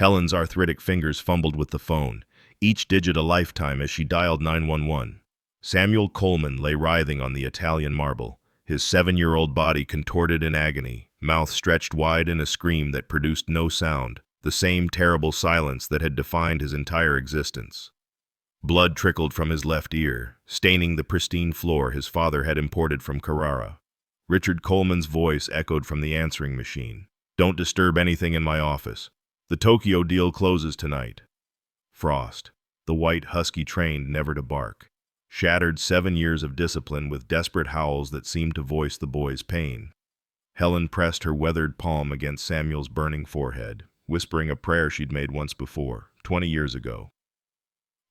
Helen's arthritic fingers fumbled with the phone, each digit a lifetime as she dialed 911. Samuel Coleman lay writhing on the Italian marble, his 7-year-old body contorted in agony, mouth stretched wide in a scream that produced no sound, the same terrible silence that had defined his entire existence. Blood trickled from his left ear, staining the pristine floor his father had imported from Carrara. Richard Coleman's voice echoed from the answering machine. "Don't disturb anything in my office. The Tokyo deal closes tonight." Frost, the white husky trained never to bark, shattered 7 years of discipline with desperate howls that seemed to voice the boy's pain. Helen pressed her weathered palm against Samuel's burning forehead, whispering a prayer she'd made once before, 20 years ago.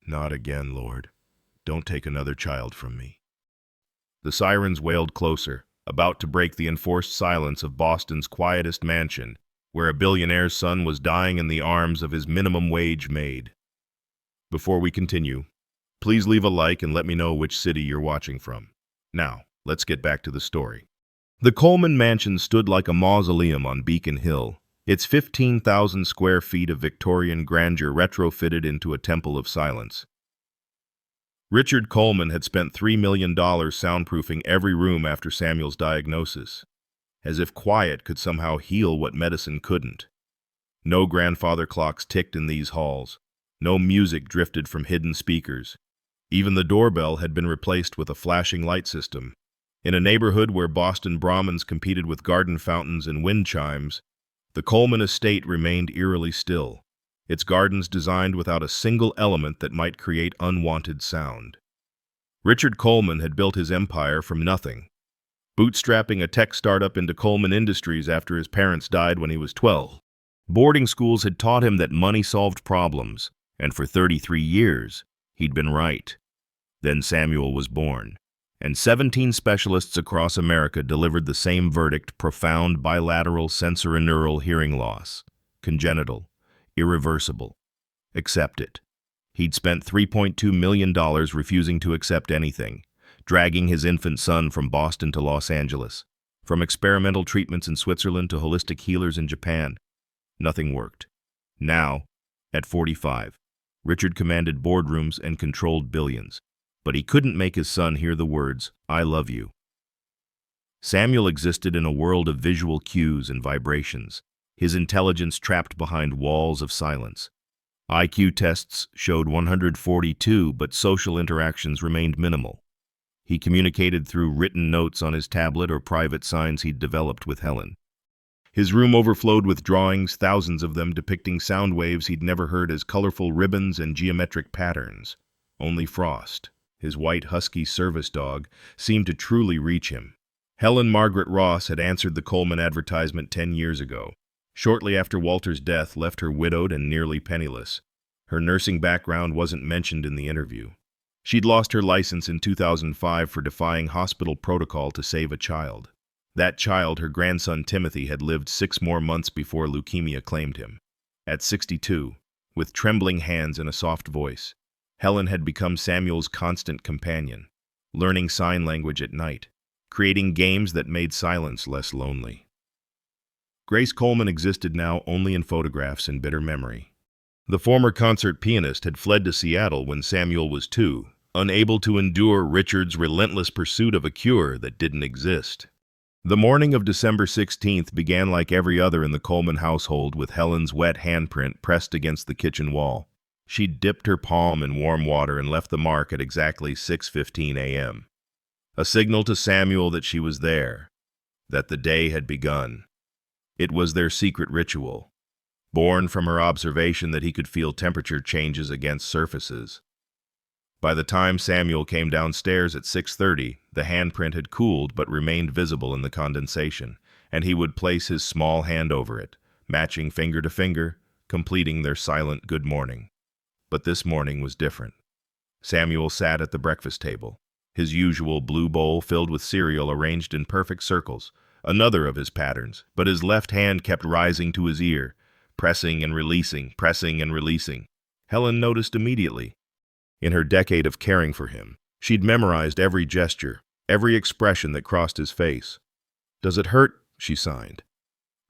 "Not again, Lord. Don't take another child from me." The sirens wailed closer, about to break the enforced silence of Boston's quietest mansion, where a billionaire's son was dying in the arms of his minimum-wage maid. Before we continue, please leave a like and let me know which city you're watching from. Now, let's get back to the story. The Coleman mansion stood like a mausoleum on Beacon Hill, its 15,000 square feet of Victorian grandeur retrofitted into a temple of silence. Richard Coleman had spent $3 million soundproofing every room after Samuel's diagnosis, as if quiet could somehow heal what medicine couldn't. No grandfather clocks ticked in these halls. No music drifted from hidden speakers. Even the doorbell had been replaced with a flashing light system. In a neighborhood where Boston Brahmins competed with garden fountains and wind chimes, the Coleman estate remained eerily still, its gardens designed without a single element that might create unwanted sound. Richard Coleman had built his empire from nothing, bootstrapping a tech startup into Coleman Industries after his parents died when he was 12. Boarding schools had taught him that money solved problems, and for 33 years, he'd been right. Then Samuel was born, and 17 specialists across America delivered the same verdict: profound bilateral sensorineural hearing loss, congenital, irreversible. Accept it. He'd spent $3.2 million refusing to accept anything, dragging his infant son from Boston to Los Angeles, from experimental treatments in Switzerland to holistic healers in Japan. Nothing worked. Now, at 45, Richard commanded boardrooms and controlled billions, but he couldn't make his son hear the words, "I love you." Samuel existed in a world of visual cues and vibrations, his intelligence trapped behind walls of silence. IQ tests showed 142, but social interactions remained minimal. He communicated through written notes on his tablet or private signs he'd developed with Helen. His room overflowed with drawings, thousands of them depicting sound waves he'd never heard as colorful ribbons and geometric patterns. Only Frost, his white husky service dog, seemed to truly reach him. Helen Margaret Ross had answered the Coleman advertisement 10 years ago, shortly after Walter's death left her widowed and nearly penniless. Her nursing background wasn't mentioned in the interview. She'd lost her license in 2005 for defying hospital protocol to save a child. That child, her grandson Timothy, had lived 6 more months before leukemia claimed him. At 62, with trembling hands and a soft voice, Helen had become Samuel's constant companion, learning sign language at night, creating games that made silence less lonely. Grace Coleman existed now only in photographs and bitter memory. The former concert pianist had fled to Seattle when Samuel was 2, unable to endure Richard's relentless pursuit of a cure that didn't exist. The morning of December 16th began like every other in the Coleman household, with Helen's wet handprint pressed against the kitchen wall. She'd dipped her palm in warm water and left the mark at exactly 6:15 a.m. A signal to Samuel that she was there, that the day had begun. It was their secret ritual, born from her observation that he could feel temperature changes against surfaces. By the time Samuel came downstairs at 6:30, the handprint had cooled but remained visible in the condensation, and he would place his small hand over it, matching finger to finger, completing their silent good morning. But this morning was different. Samuel sat at the breakfast table, his usual blue bowl filled with cereal arranged in perfect circles, another of his patterns, but his left hand kept rising to his ear, pressing and releasing, pressing and releasing. Helen noticed immediately. In her decade of caring for him, she'd memorized every gesture, every expression that crossed his face. "Does it hurt?" she signed,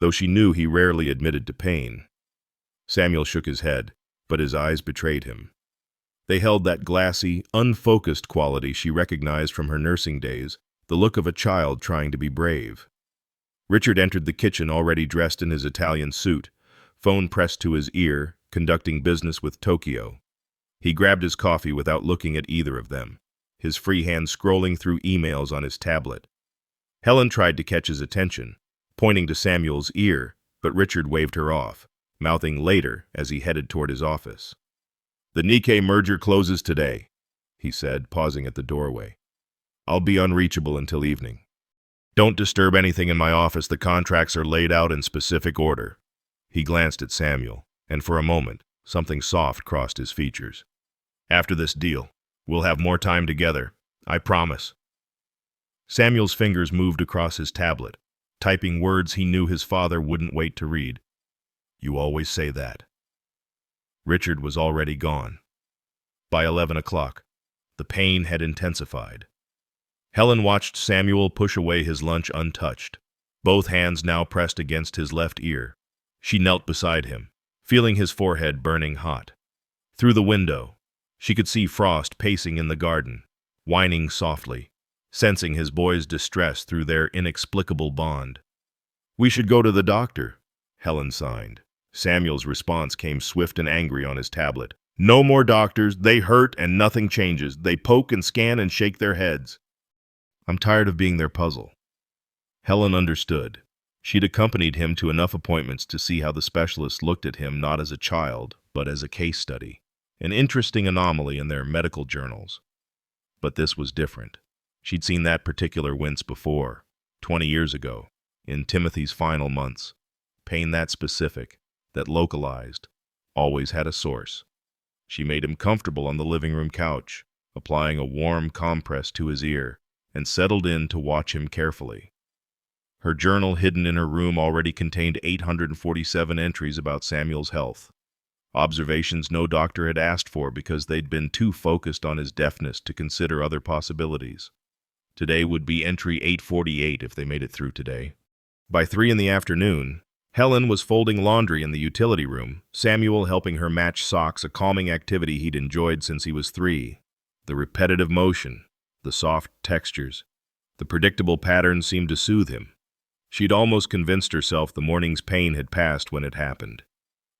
though she knew he rarely admitted to pain. Samuel shook his head, but his eyes betrayed him. They held that glassy, unfocused quality she recognized from her nursing days, the look of a child trying to be brave. Richard entered the kitchen already dressed in his Italian suit, phone pressed to his ear, conducting business with Tokyo. He grabbed his coffee without looking at either of them, his free hand scrolling through emails on his tablet. Helen tried to catch his attention, pointing to Samuel's ear, but Richard waved her off, mouthing later as he headed toward his office. "The Nikkei merger closes today," he said, pausing at the doorway. "I'll be unreachable until evening. Don't disturb anything in my office. The contracts are laid out in specific order." He glanced at Samuel, and for a moment, something soft crossed his features. "After this deal, we'll have more time together. I promise." Samuel's fingers moved across his tablet, typing words he knew his father wouldn't wait to read. "You always say that." Richard was already gone. By 11 o'clock, the pain had intensified. Helen watched Samuel push away his lunch untouched, both hands now pressed against his left ear. She knelt beside him, feeling his forehead burning hot. Through the window, she could see Frost pacing in the garden, whining softly, sensing his boy's distress through their inexplicable bond. "We should go to the doctor," Helen signed. Samuel's response came swift and angry on his tablet. "No more doctors. They hurt and nothing changes. They poke and scan and shake their heads." "I'm tired of being their puzzle." Helen understood. She'd accompanied him to enough appointments to see how the specialists looked at him not as a child, but as a case study, an interesting anomaly in their medical journals. But this was different. She'd seen that particular wince before, 20 years ago, in Timothy's final months. Pain that specific, that localized, always had a source. She made him comfortable on the living room couch, applying a warm compress to his ear, and settled in to watch him carefully. Her journal hidden in her room already contained 847 entries about Samuel's health. Observations no doctor had asked for because they'd been too focused on his deafness to consider other possibilities. Today would be entry 848 if they made it through today. By 3 in the afternoon, Helen was folding laundry in the utility room, Samuel helping her match socks, a calming activity he'd enjoyed since he was 3. The repetitive motion, the soft textures, the predictable patterns seemed to soothe him. She'd almost convinced herself the morning's pain had passed when it happened.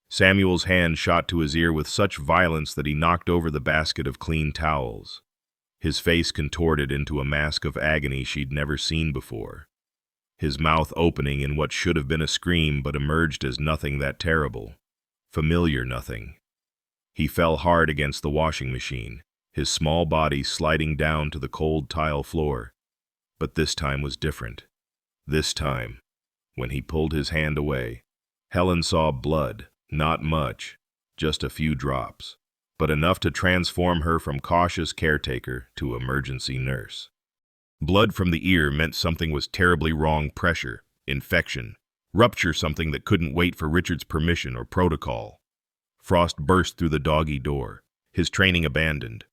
Samuel's hand shot to his ear with such violence that he knocked over the basket of clean towels. His face contorted into a mask of agony she'd never seen before. His mouth opening in what should have been a scream but emerged as nothing that terrible. Familiar nothing. He fell hard against the washing machine, his small body sliding down to the cold tile floor. But this time was different. This time, when he pulled his hand away, Helen saw blood, not much, just a few drops, but enough to transform her from cautious caretaker to emergency nurse. Blood from the ear meant something was terribly wrong: pressure, infection, rupture, something that couldn't wait for Richard's permission or protocol. Frost burst through the doggy door, his training abandoned.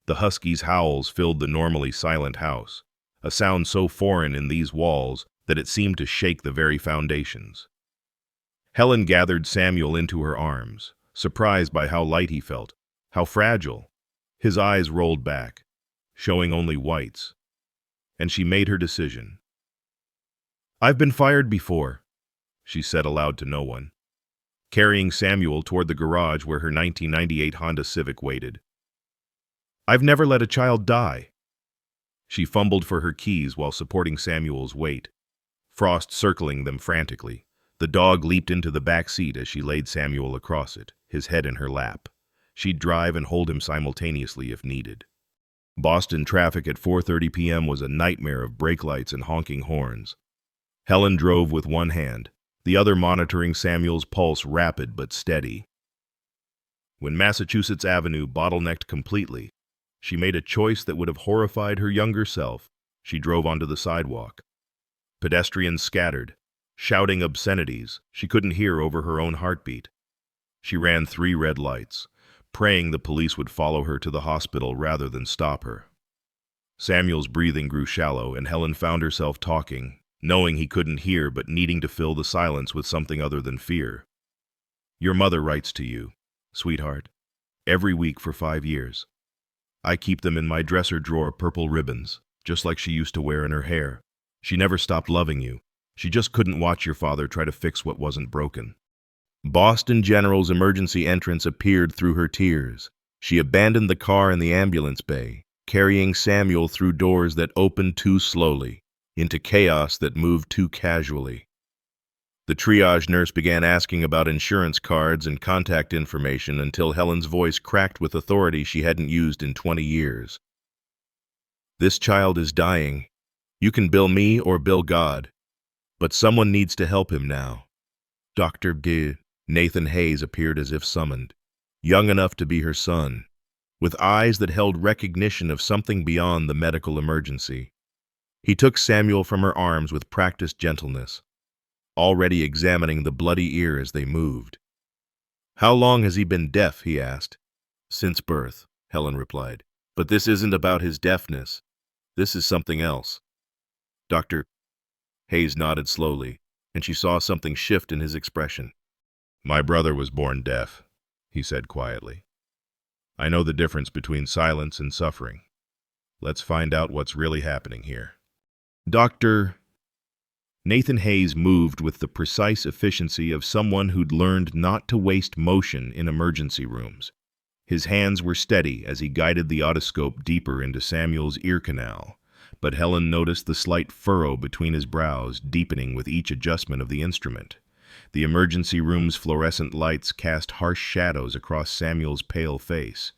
The husky's howls filled the normally silent house, a sound so foreign in these walls that it seemed to shake the very foundations. Helen gathered Samuel into her arms, surprised by how light he felt, how fragile. His eyes rolled back, showing only whites, and she made her decision. "I've been fired before," she said aloud to no one, carrying Samuel toward the garage where her 1998 Honda Civic waited. "I've never let a child die." She fumbled for her keys while supporting Samuel's weight, Frost circling them frantically. The dog leaped into the back seat as she laid Samuel across it, his head in her lap. She'd drive and hold him simultaneously if needed. Boston traffic at 4:30 p.m. was a nightmare of brake lights and honking horns. Helen drove with one hand, the other monitoring Samuel's pulse, rapid but steady. When Massachusetts Avenue bottlenecked completely, she made a choice that would have horrified her younger self. She drove onto the sidewalk. Pedestrians scattered, shouting obscenities she couldn't hear over her own heartbeat. She ran 3 red lights, praying the police would follow her to the hospital rather than stop her. Samuel's breathing grew shallow, and Helen found herself talking, knowing he couldn't hear but needing to fill the silence with something other than fear. Your mother writes to you, sweetheart, every week for 5 years. I keep them in my dresser drawer, purple ribbons, just like she used to wear in her hair. She never stopped loving you. She just couldn't watch your father try to fix what wasn't broken. Boston General's emergency entrance appeared through her tears. She abandoned the car in the ambulance bay, carrying Samuel through doors that opened too slowly, into chaos that moved too casually. The triage nurse began asking about insurance cards and contact information until Helen's voice cracked with authority she hadn't used in 20 years. This child is dying. You can bill me or bill God, but someone needs to help him now. Dr. Nathan Hayes appeared as if summoned, young enough to be her son, with eyes that held recognition of something beyond the medical emergency. He took Samuel from her arms with practiced gentleness, already examining the bloody ear as they moved. How long has he been deaf? He asked. Since birth, Helen replied. But this isn't about his deafness. This is something else. Dr. Hayes nodded slowly, and she saw something shift in his expression. My brother was born deaf, he said quietly. I know the difference between silence and suffering. Let's find out what's really happening here. Dr. Nathan Hayes moved with the precise efficiency of someone who'd learned not to waste motion in emergency rooms. His hands were steady as he guided the otoscope deeper into Samuel's ear canal, but Helen noticed the slight furrow between his brows deepening with each adjustment of the instrument. The emergency room's fluorescent lights cast harsh shadows across Samuel's pale face,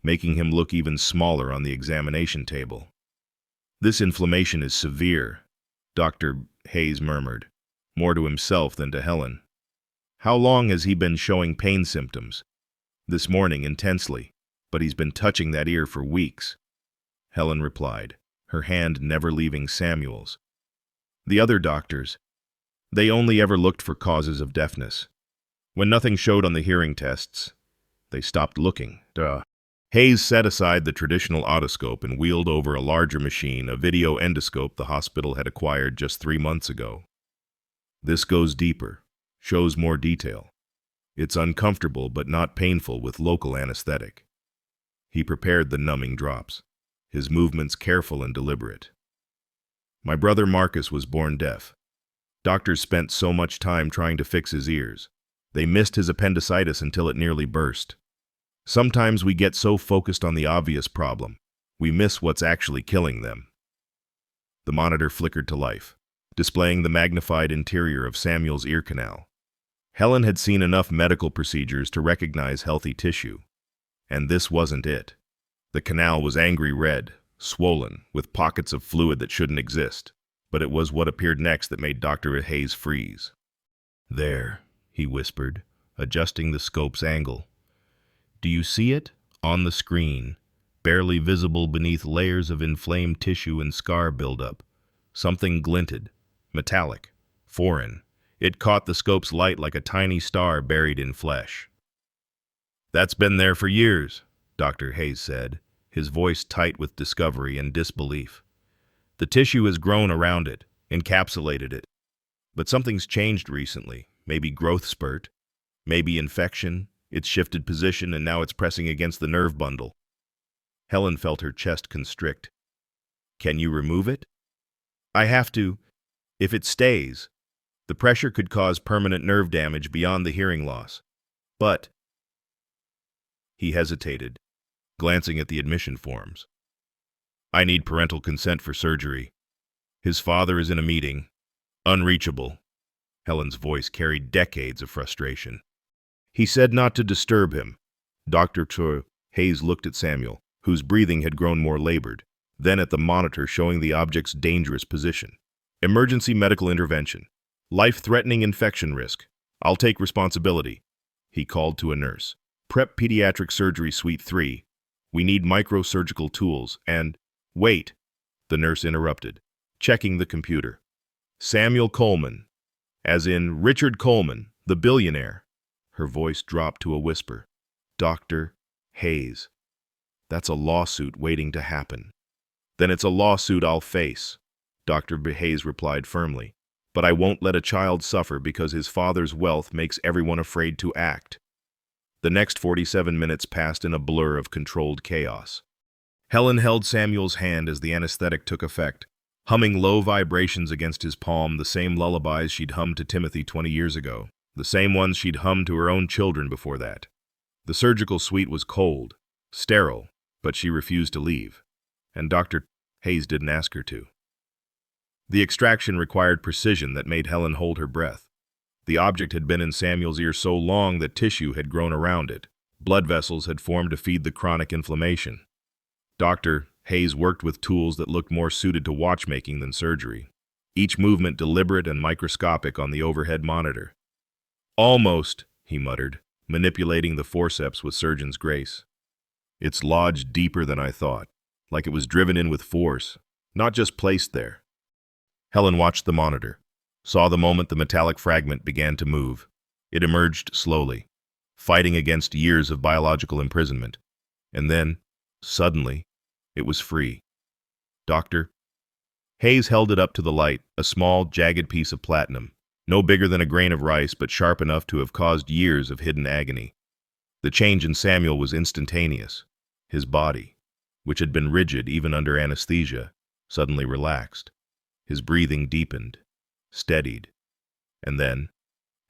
making him look even smaller on the examination table. This inflammation is severe, Dr. Hayes murmured, more to himself than to Helen. How long has he been showing pain symptoms? This morning intensely, but he's been touching that ear for weeks. Helen replied, her hand never leaving Samuel's. The other doctors, they only ever looked for causes of deafness. When nothing showed on the hearing tests, they stopped looking. Hayes set aside the traditional otoscope and wheeled over a larger machine, a video endoscope the hospital had acquired just 3 months ago. This goes deeper, shows more detail. It's uncomfortable but not painful with local anesthetic. He prepared the numbing drops, his movements careful and deliberate. My brother Marcus was born deaf. Doctors spent so much time trying to fix his ears. They missed his appendicitis until it nearly burst. Sometimes we get so focused on the obvious problem, we miss what's actually killing them. The monitor flickered to life, displaying the magnified interior of Samuel's ear canal. Helen had seen enough medical procedures to recognize healthy tissue, and this wasn't it. The canal was angry red, swollen, with pockets of fluid that shouldn't exist, but it was what appeared next that made Dr. Hayes freeze. There, he whispered, adjusting the scope's angle. Do you see it? On the screen, barely visible beneath layers of inflamed tissue and scar buildup. Something glinted, metallic, foreign. It caught the scope's light like a tiny star buried in flesh. That's been there for years, Dr. Hayes said, his voice tight with discovery and disbelief. The tissue has grown around it, encapsulated it. But something's changed recently, maybe growth spurt, maybe infection. It's shifted position and now it's pressing against the nerve bundle. Helen felt her chest constrict. Can you remove it? I have to. If it stays, the pressure could cause permanent nerve damage beyond the hearing loss. But... He hesitated, glancing at the admission forms. I need parental consent for surgery. His father is in a meeting. Unreachable. Helen's voice carried decades of frustration. He said not to disturb him. Dr. Hayes looked at Samuel, whose breathing had grown more labored, then at the monitor showing the object's dangerous position. Emergency medical intervention. Life-threatening infection risk. I'll take responsibility. He called to a nurse. Prep pediatric surgery suite 3. We need microsurgical tools and... Wait, the nurse interrupted, checking the computer. Samuel Coleman, as in Richard Coleman, the billionaire. Her voice dropped to a whisper. Dr. Hayes. That's a lawsuit waiting to happen. Then it's a lawsuit I'll face, Dr. Hayes replied firmly. but I won't let a child suffer because his father's wealth makes everyone afraid to act. The next 47 minutes passed in a blur of controlled chaos. Helen held Samuel's hand as the anesthetic took effect, humming low vibrations against his palm, the same lullabies she'd hummed to Timothy 20 years ago, the same ones she'd hummed to her own children before that. The surgical suite was cold, sterile, but she refused to leave, and Dr. Hayes didn't ask her to. The extraction required precision that made Helen hold her breath. The object had been in Samuel's ear so long that tissue had grown around it. Blood vessels had formed to feed the chronic inflammation. Dr. Hayes worked with tools that looked more suited to watchmaking than surgery, each movement deliberate and microscopic on the overhead monitor. "Almost," he muttered, manipulating the forceps with surgeon's grace. "It's lodged deeper than I thought, like it was driven in with force, not just placed there." Helen watched the monitor, saw the moment the metallic fragment began to move. It emerged slowly, fighting against years of biological imprisonment. And then, suddenly, it was free. Doctor Hayes held it up to the light, a small, jagged piece of platinum, no bigger than a grain of rice but sharp enough to have caused years of hidden agony. The change in Samuel was instantaneous. His body, which had been rigid even under anesthesia, suddenly relaxed. His breathing deepened, steadied, and then,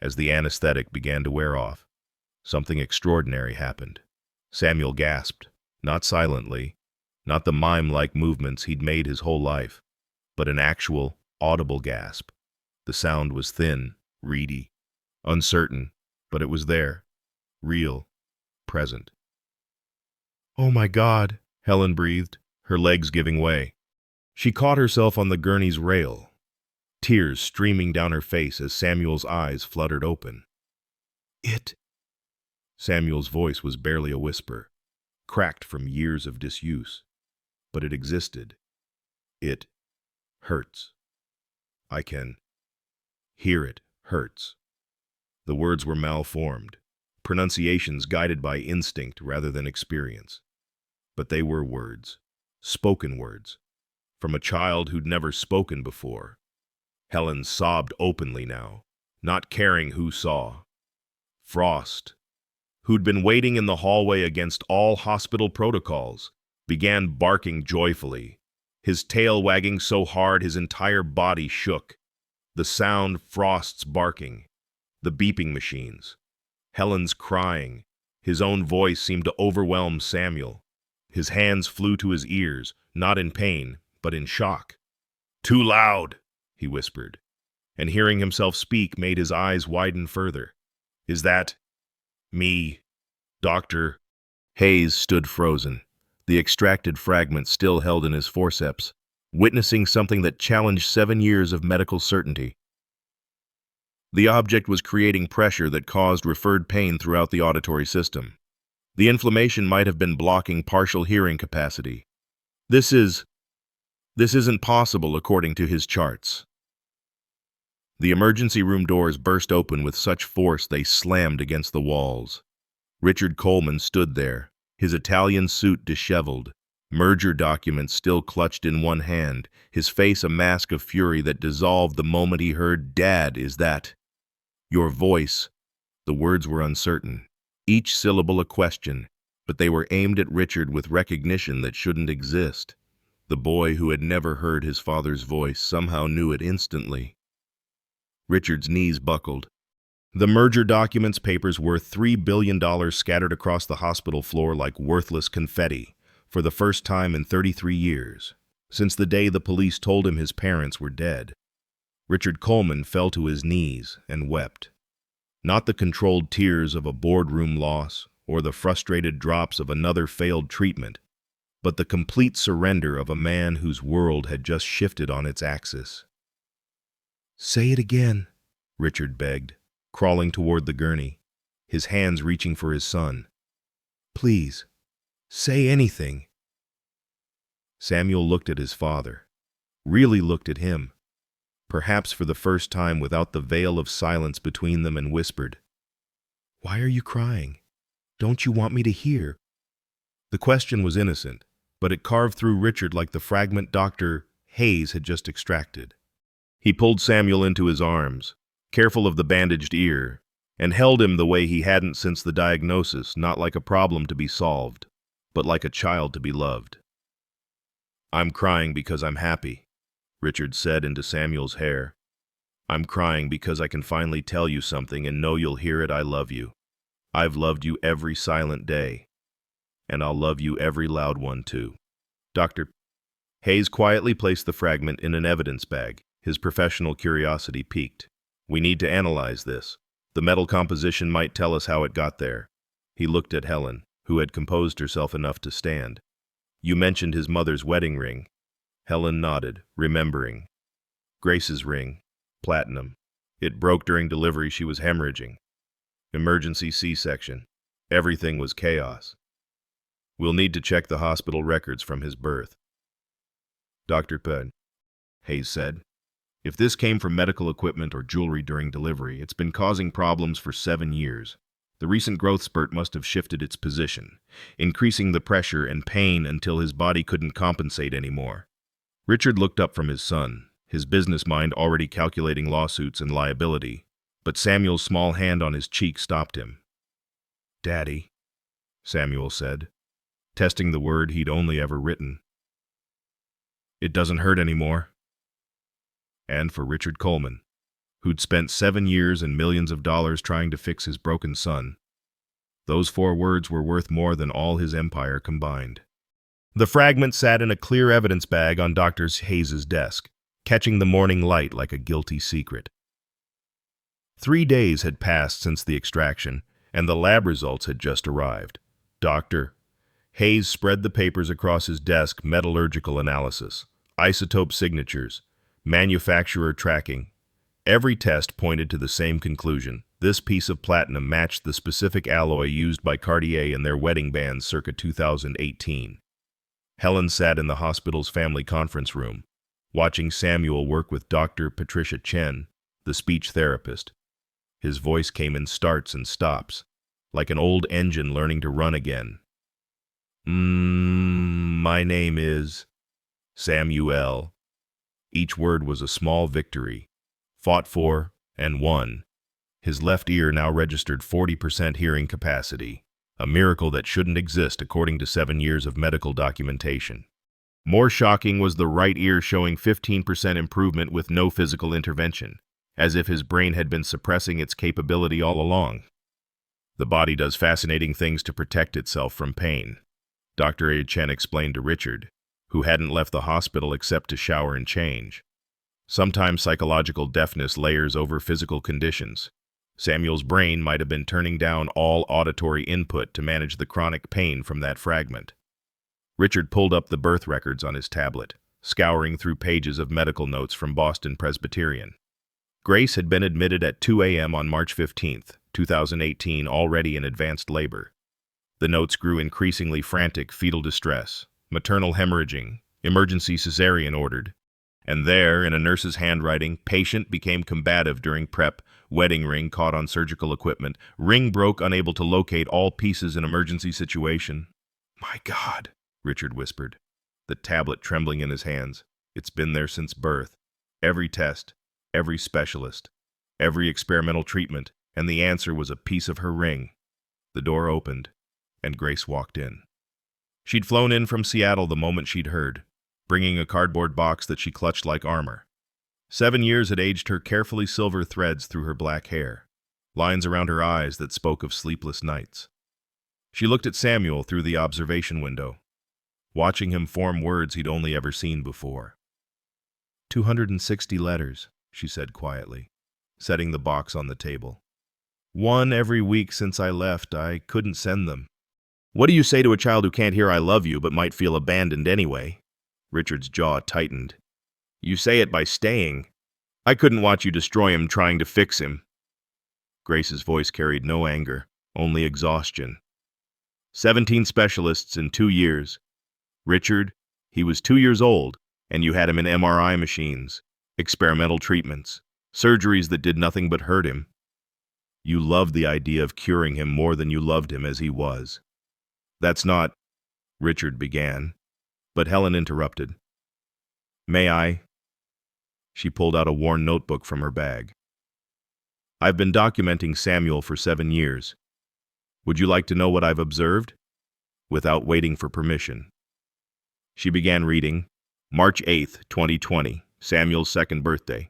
as the anesthetic began to wear off, something extraordinary happened. Samuel gasped, not silently, not the mime-like movements he'd made his whole life, but an actual, audible gasp. The sound was thin, reedy, uncertain, but it was there, real, present. "Oh my God," Helen breathed, her legs giving way. She caught herself on the gurney's rail, tears streaming down her face as Samuel's eyes fluttered open. Samuel's voice was barely a whisper, cracked from years of disuse. But it existed. "It hurts. I can hear it hurts." The words were malformed, pronunciations guided by instinct rather than experience. But they were words, spoken words, from a child who'd never spoken before. Helen sobbed openly now, not caring who saw. Frost, who'd been waiting in the hallway against all hospital protocols, began barking joyfully, his tail wagging so hard his entire body shook. The sound Frost's barking, the beeping machines, Helen's crying, his own voice seemed to overwhelm Samuel. His hands flew to his ears, not in pain, but in shock. "Too loud," he whispered, and hearing himself speak made his eyes widen further. "Is that me, Doctor?" Hayes stood frozen, the extracted fragment still held in his forceps, witnessing something that challenged 7 years of medical certainty. The object was creating pressure that caused referred pain throughout the auditory system. The inflammation might have been blocking partial hearing capacity. This isn't possible according to his charts. The emergency room doors burst open with such force they slammed against the walls. Richard Coleman stood there, his Italian suit disheveled, merger documents still clutched in one hand, his face a mask of fury that dissolved the moment he heard, "Dad, is that your voice?" The words were uncertain, each syllable a question, but they were aimed at Richard with recognition that shouldn't exist. The boy who had never heard his father's voice somehow knew it instantly. Richard's knees buckled. The merger documents papers worth $3 billion scattered across the hospital floor like worthless confetti, for the first time in 33 years, since the day the police told him his parents were dead. Richard Coleman fell to his knees and wept. Not the controlled tears of a boardroom loss or the frustrated drops of another failed treatment, but the complete surrender of a man whose world had just shifted on its axis. "Say it again," Richard begged, crawling toward the gurney, his hands reaching for his son. "Please, say anything." Samuel looked at his father, really looked at him, perhaps for the first time without the veil of silence between them, and whispered, "Why are you crying? Don't you want me to hear?" The question was innocent, but it carved through Richard like the fragment Dr. Hayes had just extracted. He pulled Samuel into his arms, careful of the bandaged ear, and held him the way he hadn't since the diagnosis, not like a problem to be solved, but like a child to be loved. "I'm crying because I'm happy," Richard said into Samuel's hair. "I'm crying because I can finally tell you something and know you'll hear it. I love you. I've loved you every silent day, and I'll love you every loud one too." Dr. Hayes quietly placed the fragment in an evidence bag, his professional curiosity piqued. "We need to analyze this. The metal composition might tell us how it got there." He looked at Helen, who had composed herself enough to stand. "You mentioned his mother's wedding ring." Helen nodded, remembering. "Grace's ring. Platinum. It broke during delivery. She was hemorrhaging. Emergency C-section. Everything was chaos. We'll need to check the hospital records from his birth." "Dr. Penn," Hayes said, "if this came from medical equipment or jewelry during delivery, it's been causing problems for 7 years. The recent growth spurt must have shifted its position, increasing the pressure and pain until his body couldn't compensate anymore." Richard looked up from his son, his business mind already calculating lawsuits and liability, but Samuel's small hand on his cheek stopped him. "Daddy," Samuel said, testing the word he'd only ever written. "It doesn't hurt anymore." And for Richard Coleman, who'd spent 7 years and millions of dollars trying to fix his broken son, those 4 words were worth more than all his empire combined. The fragment sat in a clear evidence bag on Dr. Hayes' desk, catching the morning light like a guilty secret. 3 days had passed since the extraction, and the lab results had just arrived. Dr. Hayes spread the papers across his desk: metallurgical analysis, isotope signatures, manufacturer tracking. Every test pointed to the same conclusion. This piece of platinum matched the specific alloy used by Cartier in their wedding bands circa 2018. Helen sat in the hospital's family conference room, watching Samuel work with Dr. Patricia Chen, the speech therapist. His voice came in starts and stops, like an old engine learning to run again. My name is Samuel." Each word was a small victory, fought for and won. His left ear now registered 40% hearing capacity, a miracle that shouldn't exist according to 7 years of medical documentation. More shocking was the right ear showing 15% improvement with no physical intervention, as if his brain had been suppressing its capability all along. "The body does fascinating things to protect itself from pain," Dr. A. Chen explained to Richard, who hadn't left the hospital except to shower and change. "Sometimes psychological deafness layers over physical conditions. Samuel's brain might have been turning down all auditory input to manage the chronic pain from that fragment." Richard pulled up the birth records on his tablet, scouring through pages of medical notes from Boston Presbyterian. Grace had been admitted at 2 a.m. on March 15, 2018, already in advanced labor. The notes grew increasingly frantic: fetal distress, maternal hemorrhaging, emergency cesarean ordered. And there, in a nurse's handwriting, patient became combative during prep, wedding ring caught on surgical equipment, ring broke, unable to locate all pieces in emergency situation. "My God," Richard whispered, the tablet trembling in his hands. "It's been there since birth. Every test, every specialist, every experimental treatment, and the answer was a piece of her ring." The door opened, and Grace walked in. She'd flown in from Seattle the moment she'd heard, bringing a cardboard box that she clutched like armor. 7 years had aged her carefully silver threads through her black hair, lines around her eyes that spoke of sleepless nights. She looked at Samuel through the observation window, watching him form words he'd only ever seen before. 260 letters, she said quietly, setting the box on the table. "1 every week since I left. I couldn't send them." "What do you say to a child who can't hear 'I love you' but might feel abandoned anyway?" Richard's jaw tightened. "You say it by staying. I couldn't watch you destroy him trying to fix him." Grace's voice carried no anger, only exhaustion. 17 specialists in 2 years. Richard, he was 2 years old, and you had him in MRI machines, experimental treatments, surgeries that did nothing but hurt him. You loved the idea of curing him more than you loved him as he was. "That's not," Richard began, but Helen interrupted. "May I?" She pulled out a worn notebook from her bag. I've been documenting Samuel for 7 years. Would you like to know what I've observed? Without waiting for permission. She began reading. March 8th, 2020, Samuel's 2nd birthday.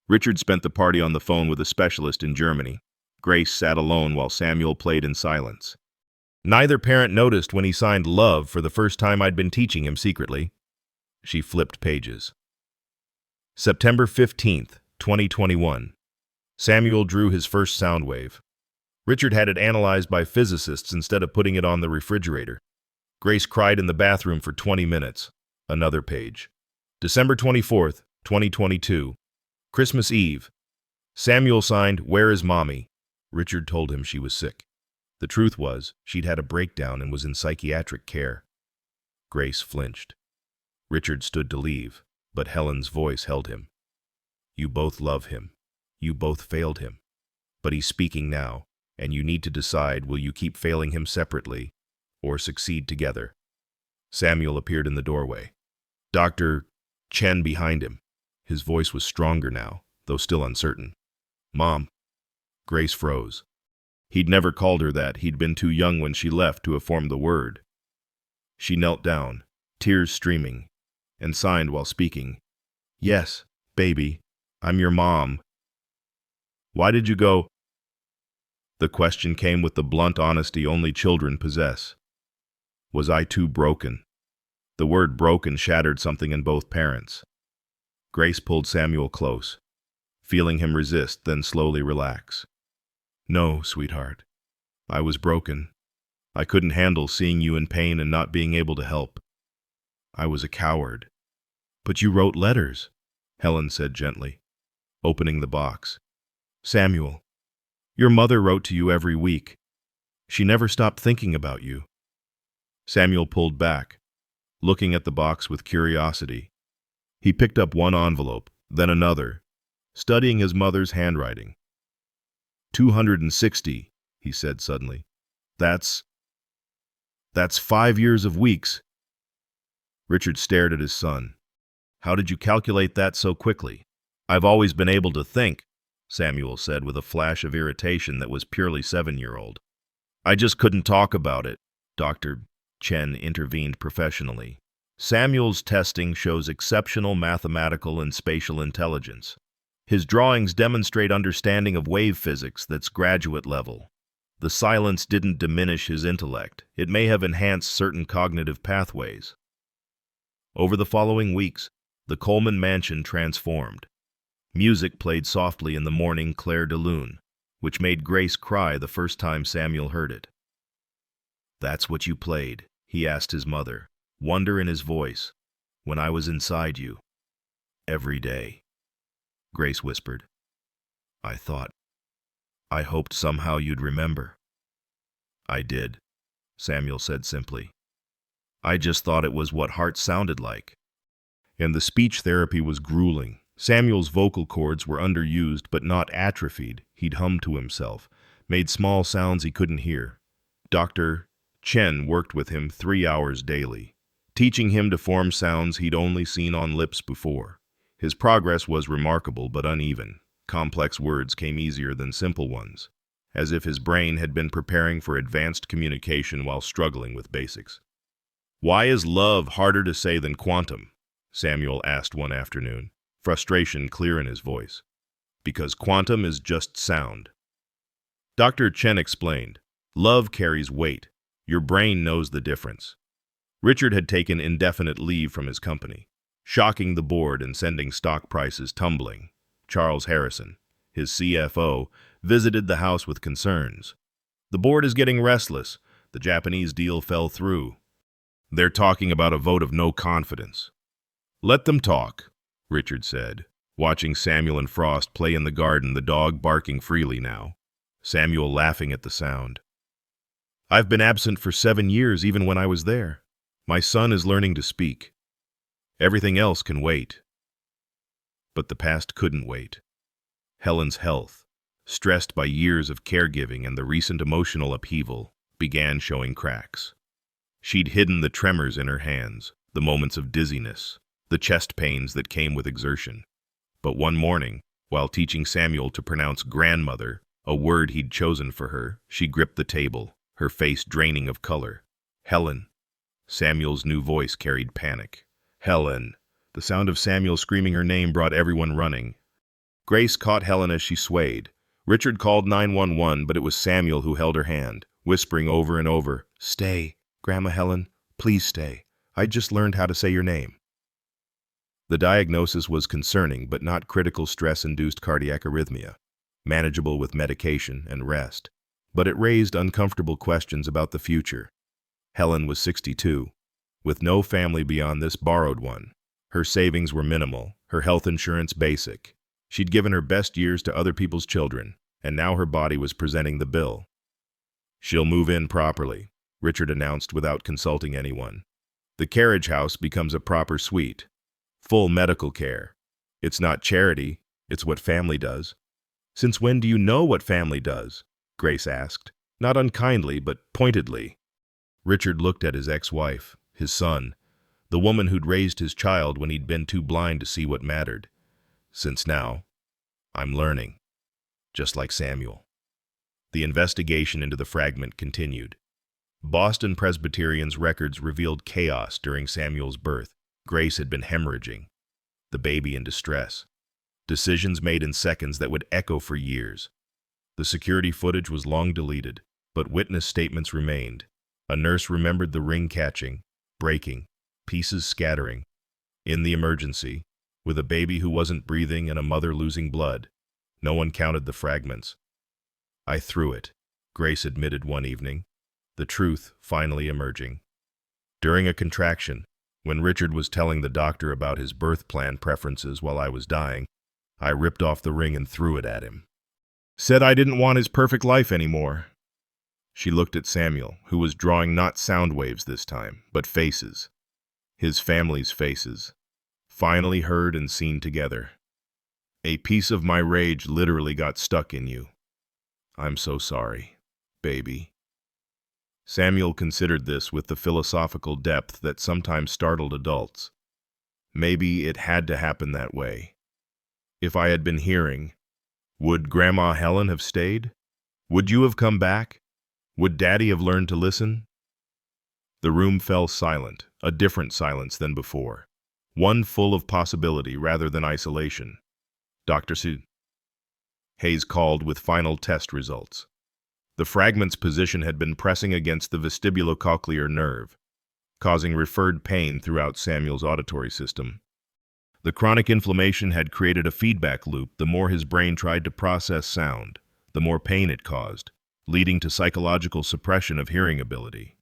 Richard spent the party on the phone with a specialist in Germany. Grace sat alone while Samuel played in silence. Neither parent noticed when he signed love for the first time I'd been teaching him secretly. She flipped pages. September 15th, 2021. Samuel drew his first sound wave. Richard had it analyzed by physicists instead of putting it on the refrigerator. Grace cried in the bathroom for 20 minutes. Another page. December 24th, 2022. Christmas Eve. Samuel signed, "Where is Mommy?" Richard told him she was sick. The truth was, she'd had a breakdown and was in psychiatric care. Grace flinched. Richard stood to leave, but Helen's voice held him. You both love him. You both failed him. But he's speaking now, and you need to decide, will you keep failing him separately or succeed together? Samuel appeared in the doorway. Dr. Chen behind him. His voice was stronger now, though still uncertain. Mom. Grace froze. He'd never called her that. He'd been too young when she left to have formed the word. She knelt down, tears streaming, and signed while speaking. Yes, baby, I'm your mom. Why did you go? The question came with the blunt honesty only children possess. Was I too broken? The word broken shattered something in both parents. Grace pulled Samuel close, feeling him resist, then slowly relax. No, sweetheart. I was broken. I couldn't handle seeing you in pain and not being able to help. I was a coward. But you wrote letters, Helen said gently, opening the box. Samuel, your mother wrote to you every week. She never stopped thinking about you. Samuel pulled back, looking at the box with curiosity. He picked up one envelope, then another, studying his mother's handwriting. 260, he said suddenly. That's 5 years of weeks. Richard stared at his son. How did you calculate that so quickly? I've always been able to think, Samuel said with a flash of irritation that was purely 7-year-old. I just couldn't talk about it, Dr. Chen intervened professionally. Samuel's testing shows exceptional mathematical and spatial intelligence. His drawings demonstrate understanding of wave physics that's graduate level. The silence didn't diminish his intellect. It may have enhanced certain cognitive pathways. Over the following weeks, the Coleman mansion transformed. Music played softly in the morning clair de lune, which made Grace cry the first time Samuel heard it. That's what you played, he asked his mother, wonder in his voice, when I was inside you. Every day. Grace whispered. I hoped somehow you'd remember. I did, Samuel said simply. I just thought it was what heart sounded like. And the speech therapy was grueling. Samuel's vocal cords were underused but not atrophied. He'd hum to himself, made small sounds he couldn't hear. Dr. Chen worked with him 3 hours daily, teaching him to form sounds he'd only seen on lips before. His progress was remarkable but uneven. Complex words came easier than simple ones, as if his brain had been preparing for advanced communication while struggling with basics. Why is love harder to say than quantum? Samuel asked one afternoon, frustration clear in his voice. Because quantum is just sound. Dr. Chen explained, love carries weight. Your brain knows the difference. Richard had taken indefinite leave from his company, shocking the board and sending stock prices tumbling. Charles Harrison, his CFO, visited the house with concerns. The board is getting restless. The Japanese deal fell through. They're talking about a vote of no confidence. Let them talk, Richard said, watching Samuel and Frost play in the garden, the dog barking freely now. Samuel laughing at the sound. I've been absent for 7 years even when I was there. My son is learning to speak. Everything else can wait. But the past couldn't wait. Helen's health, stressed by years of caregiving and the recent emotional upheaval, began showing cracks. She'd hidden the tremors in her hands, the moments of dizziness, the chest pains that came with exertion. But one morning, while teaching Samuel to pronounce grandmother, a word he'd chosen for her, she gripped the table, her face draining of color. Helen. Samuel's new voice carried panic. Helen. The sound of Samuel screaming her name brought everyone running. Grace caught Helen as she swayed. Richard called 911, but it was Samuel who held her hand, whispering over and over, "Stay, Grandma Helen, please stay. I just learned how to say your name." The diagnosis was concerning, but not critical stress-induced cardiac arrhythmia, manageable with medication and rest. But it raised uncomfortable questions about the future. Helen was 62, with no family beyond this borrowed one. Her savings were minimal, her health insurance basic. She'd given her best years to other people's children, and now her body was presenting the bill. "She'll move in properly," Richard announced without consulting anyone. "The carriage house becomes a proper suite. Full medical care. It's not charity, it's what family does." "Since when do you know what family does?" Grace asked, not unkindly, but pointedly. Richard looked at his ex-wife, his son, the woman who'd raised his child when he'd been too blind to see what mattered. "Since now, I'm learning. Just like Samuel." The investigation into the fragment continued. Boston Presbyterian's records revealed chaos during Samuel's birth. Grace had been hemorrhaging, the baby in distress. Decisions made in seconds that would echo for years. The security footage was long deleted, but witness statements remained. A nurse remembered the ring catching, breaking, pieces scattering. In the emergency, with a baby who wasn't breathing and a mother losing blood, no one counted the fragments. "I threw it," Grace admitted one evening, the truth finally emerging. During a contraction, when Richard was telling the doctor about his birth plan preferences while I was dying, I ripped off the ring and threw it at him. Said I didn't want his perfect life anymore. She looked at Samuel, who was drawing not sound waves this time, but faces. His family's faces. Finally heard and seen together. "A piece of my rage literally got stuck in you. I'm so sorry, baby." Samuel considered this with the philosophical depth that sometimes startled adults. Maybe it had to happen that way. If I had been hearing, would Grandma Helen have stayed? Would you have come back? Would Daddy have learned to listen? The room fell silent, a different silence than before. One full of possibility rather than isolation. "Dr. Hayes called with final test results. The fragment's position had been pressing against the vestibulocochlear nerve, causing referred pain throughout Samuel's auditory system. The chronic inflammation had created a feedback loop. The more his brain tried to process sound, the more pain it caused, leading to psychological suppression of hearing ability.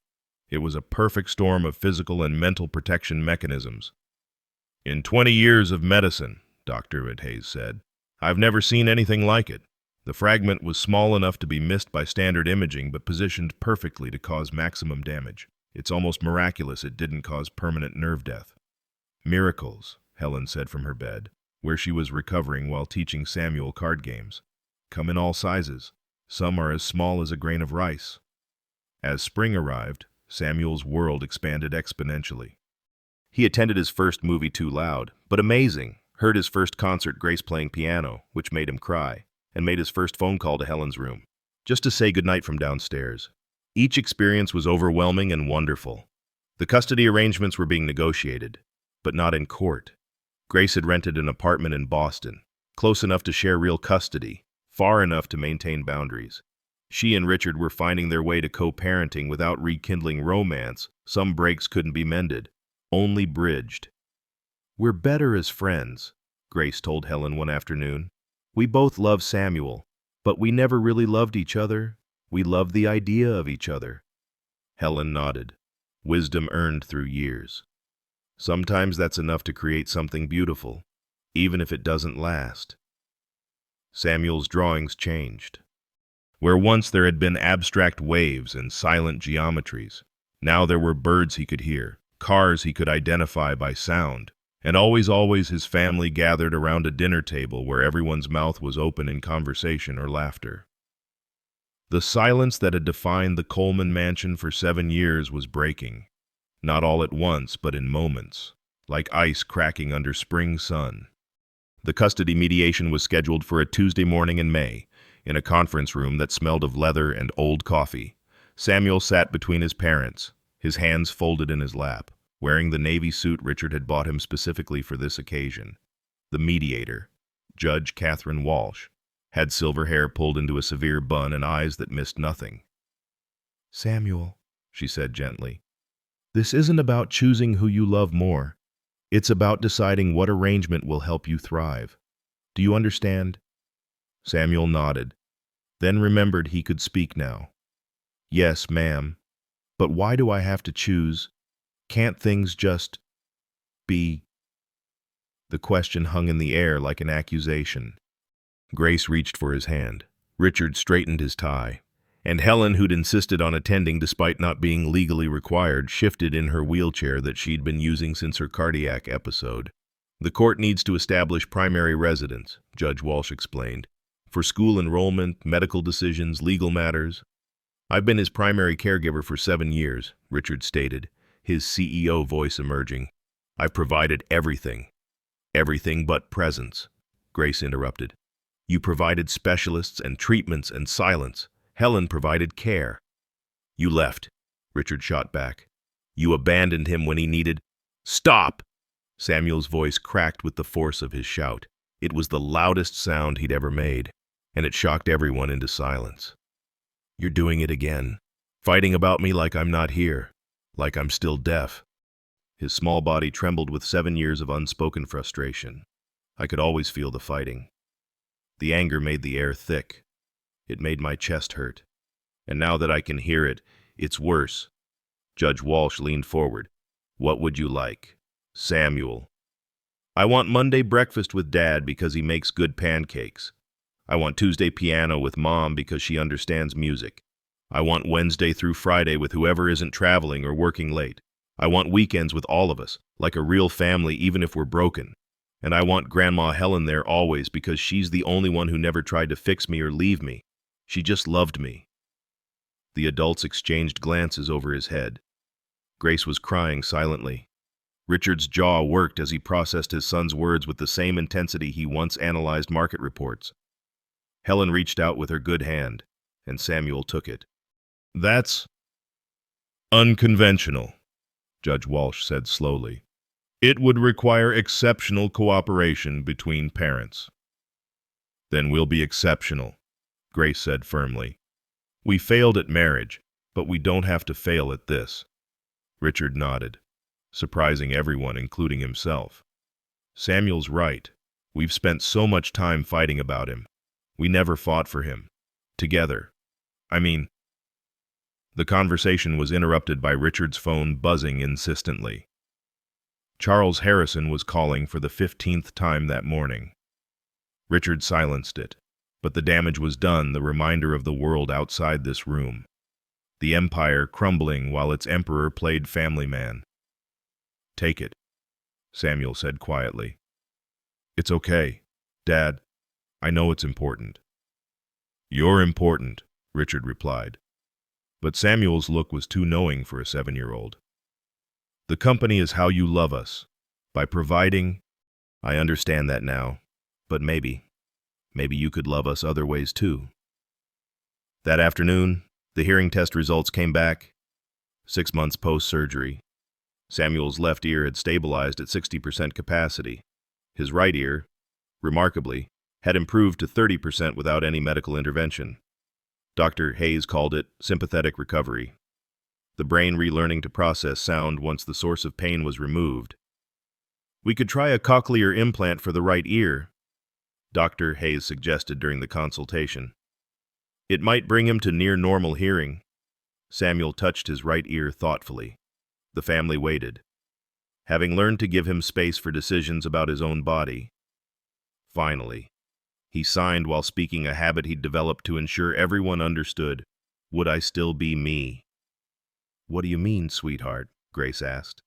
It was a perfect storm of physical and mental protection mechanisms. "In 20 years of medicine," Dr. Hayes said, "I've never seen anything like it. The fragment was small enough to be missed by standard imaging, but positioned perfectly to cause maximum damage. It's almost miraculous it didn't cause permanent nerve death." "Miracles," Helen said from her bed, where she was recovering while teaching Samuel card games, "come in all sizes. Some are as small as a grain of rice." As spring arrived, Samuel's world expanded exponentially. He attended his first movie too loud, but amazing, heard his first concert Grace playing piano, which made him cry, and made his first phone call to Helen's room, just to say goodnight from downstairs. Each experience was overwhelming and wonderful. The custody arrangements were being negotiated, but not in court. Grace had rented an apartment in Boston, close enough to share real custody, far enough to maintain boundaries. She and Richard were finding their way to co-parenting without rekindling romance. Some breaks couldn't be mended, only bridged. "We're better as friends," Grace told Helen one afternoon. "We both love Samuel, but we never really loved each other. We loved the idea of each other." Helen nodded. Wisdom earned through years. Sometimes that's enough to create something beautiful, even if it doesn't last. Samuel's drawings changed. Where once there had been abstract waves and silent geometries, now there were birds he could hear, cars he could identify by sound, and always his family gathered around a dinner table where everyone's mouth was open in conversation or laughter. The silence that had defined the Coleman mansion for 7 years was breaking, not all at once but in moments, like ice cracking under spring sun. The custody mediation was scheduled for a Tuesday morning in May, in a conference room that smelled of leather and old coffee. Samuel sat between his parents, his hands folded in his lap, wearing the navy suit Richard had bought him specifically for this occasion. The mediator, Judge Catherine Walsh, had silver hair pulled into a severe bun and eyes that missed nothing. "Samuel," she said gently, "this isn't about choosing who you love more. It's about deciding what arrangement will help you thrive. Do you understand?" Samuel nodded, then remembered he could speak now. "Yes, ma'am. But why do I have to choose? Can't things just be?" The question hung in the air like an accusation. Grace reached for his hand. Richard straightened his tie. And Helen, who'd insisted on attending despite not being legally required, shifted in her wheelchair that she'd been using since her cardiac episode. "The court needs to establish primary residence," Judge Walsh explained, "for school enrollment, medical decisions, legal matters." "I've been his primary caregiver for 7 years," Richard stated, his CEO voice emerging. "I've provided everything." "Everything but presence," Grace interrupted. "You provided specialists and treatments and silence. Helen provided care." "You left," Richard shot back. "You abandoned him when he needed—" "Stop!" Samuel's voice cracked with the force of his shout. It was the loudest sound he'd ever made, and it shocked everyone into silence. "You're doing it again. Fighting about me like I'm not here, like I'm still deaf." His small body trembled with 7 years of unspoken frustration. I could always feel the fighting. The anger made the air thick. It made my chest hurt. And now that I can hear it, it's worse. Judge Walsh leaned forward. "What would you like?" "Samuel." "I want Monday breakfast with Dad because he makes good pancakes. I want Tuesday piano with Mom because she understands music. I want Wednesday through Friday with whoever isn't traveling or working late. I want weekends with all of us, like a real family even if we're broken. And I want Grandma Helen there always because she's the only one who never tried to fix me or leave me. She just loved me." The adults exchanged glances over his head. Grace was crying silently. Richard's jaw worked as he processed his son's words with the same intensity he once analyzed market reports. Helen reached out with her good hand, and Samuel took it. "That's unconventional," Judge Walsh said slowly. "It would require exceptional cooperation between parents." "Then we'll be exceptional," Grace said firmly. "We failed at marriage, but we don't have to fail at this." Richard nodded, surprising everyone, including himself. "Samuel's right. We've spent so much time fighting about him. We never fought for him. Together. The conversation was interrupted by Richard's phone buzzing insistently. Charles Harrison was calling for the 15th time that morning. Richard silenced it, but the damage was done, the reminder of the world outside this room. The empire crumbling while its emperor played family man. "Take it," Samuel said quietly. "It's okay, Dad. I know it's important." "You're important," Richard replied. But Samuel's look was too knowing for a 7-year-old. "The company is how you love us. By providing—" "I understand that now, but maybe you could love us other ways too." That afternoon, the hearing test results came back. 6 months post-surgery. Samuel's left ear had stabilized at 60% capacity. His right ear, remarkably, had improved to 30% without any medical intervention. Dr. Hayes called it sympathetic recovery. The brain relearning to process sound once the source of pain was removed. "We could try a cochlear implant for the right ear," Dr. Hayes suggested during the consultation. "It might bring him to near normal hearing." Samuel touched his right ear thoughtfully. The family waited, having learned to give him space for decisions about his own body. Finally, he signed while speaking a habit he'd developed to ensure everyone understood. "Would I still be me?" "What do you mean, sweetheart?" Grace asked.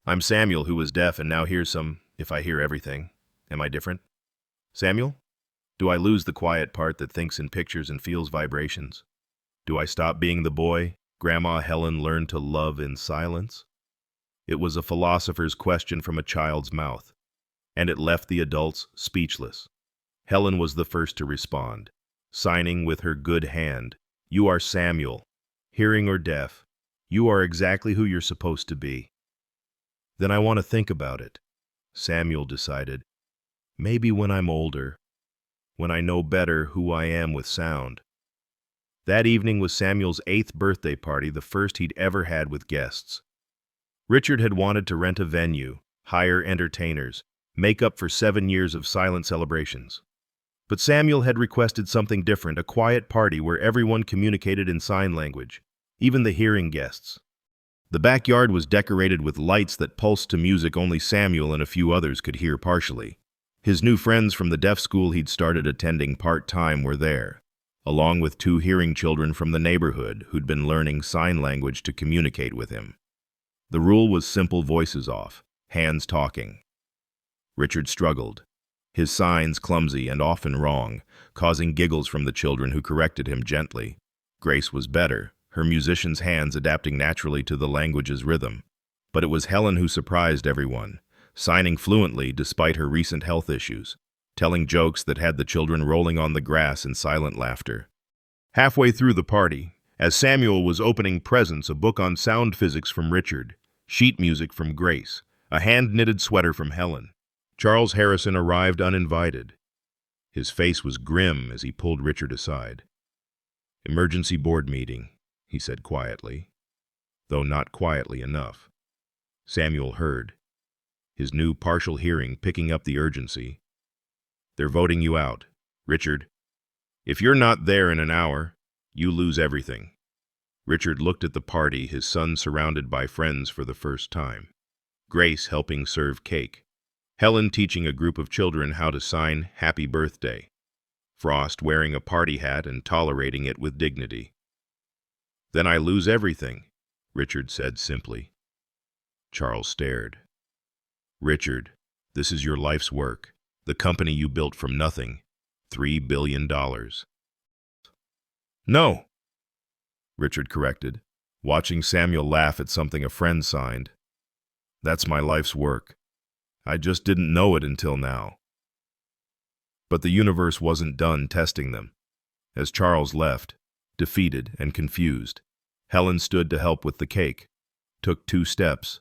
"I'm Samuel, who was deaf and now hears if I hear everything. Am I different? Samuel? Do I lose the quiet part that thinks in pictures and feels vibrations? Do I stop being the boy Grandma Helen learned to love in silence?" It was a philosopher's question from a child's mouth. and it left the adults speechless. Helen was the first to respond, signing with her good hand, "You are Samuel. Hearing or deaf, you are exactly who you're supposed to be." "Then I want to think about it," Samuel decided. "Maybe when I'm older, when I know better who I am with sound." That evening was Samuel's 8th birthday party, the first he'd ever had with guests. Richard had wanted to rent a venue, hire entertainers, make up for 7 years of silent celebrations. But Samuel had requested something different, a quiet party where everyone communicated in sign language, even the hearing guests. The backyard was decorated with lights that pulsed to music only Samuel and a few others could hear partially. His new friends from the deaf school he'd started attending part-time were there, along with 2 hearing children from the neighborhood who'd been learning sign language to communicate with him. The rule was simple: voices off, hands talking. Richard struggled, his signs clumsy and often wrong, causing giggles from the children who corrected him gently. Grace was better, her musician's hands adapting naturally to the language's rhythm. But it was Helen who surprised everyone, signing fluently despite her recent health issues, telling jokes that had the children rolling on the grass in silent laughter. Halfway through the party, as Samuel was opening presents, a book on sound physics from Richard, sheet music from Grace, a hand-knitted sweater from Helen, Charles Harrison arrived uninvited. His face was grim as he pulled Richard aside. "Emergency board meeting," he said quietly, though not quietly enough. Samuel heard, his new partial hearing picking up the urgency. "They're voting you out, Richard. If you're not there in an hour, you lose everything." Richard looked at the party, his son surrounded by friends for the first time. Grace helping serve cake. Helen teaching a group of children how to sign "Happy Birthday." Frost wearing a party hat and tolerating it with dignity. "Then I lose everything," Richard said simply. Charles stared. "Richard, this is your life's work, the company you built from nothing, $3 billion. "No," Richard corrected, watching Samuel laugh at something a friend signed. "That's my life's work. I just didn't know it until now." But the universe wasn't done testing them. As Charles left, defeated and confused, Helen stood to help with the cake, took 2 steps,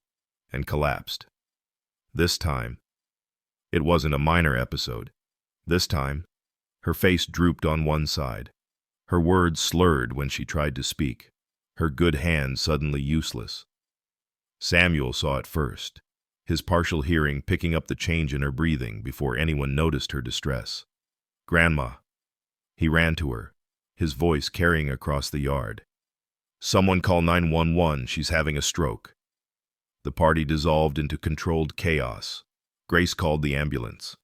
and collapsed. This time, it wasn't a minor episode. This time, her face drooped on one side. Her words slurred when she tried to speak, her good hand suddenly useless. Samuel saw it first, his partial hearing picking up the change in her breathing before anyone noticed her distress. "Grandma." He ran to her, his voice carrying across the yard. "Someone call 911, she's having a stroke." The party dissolved into controlled chaos. Grace called the ambulance.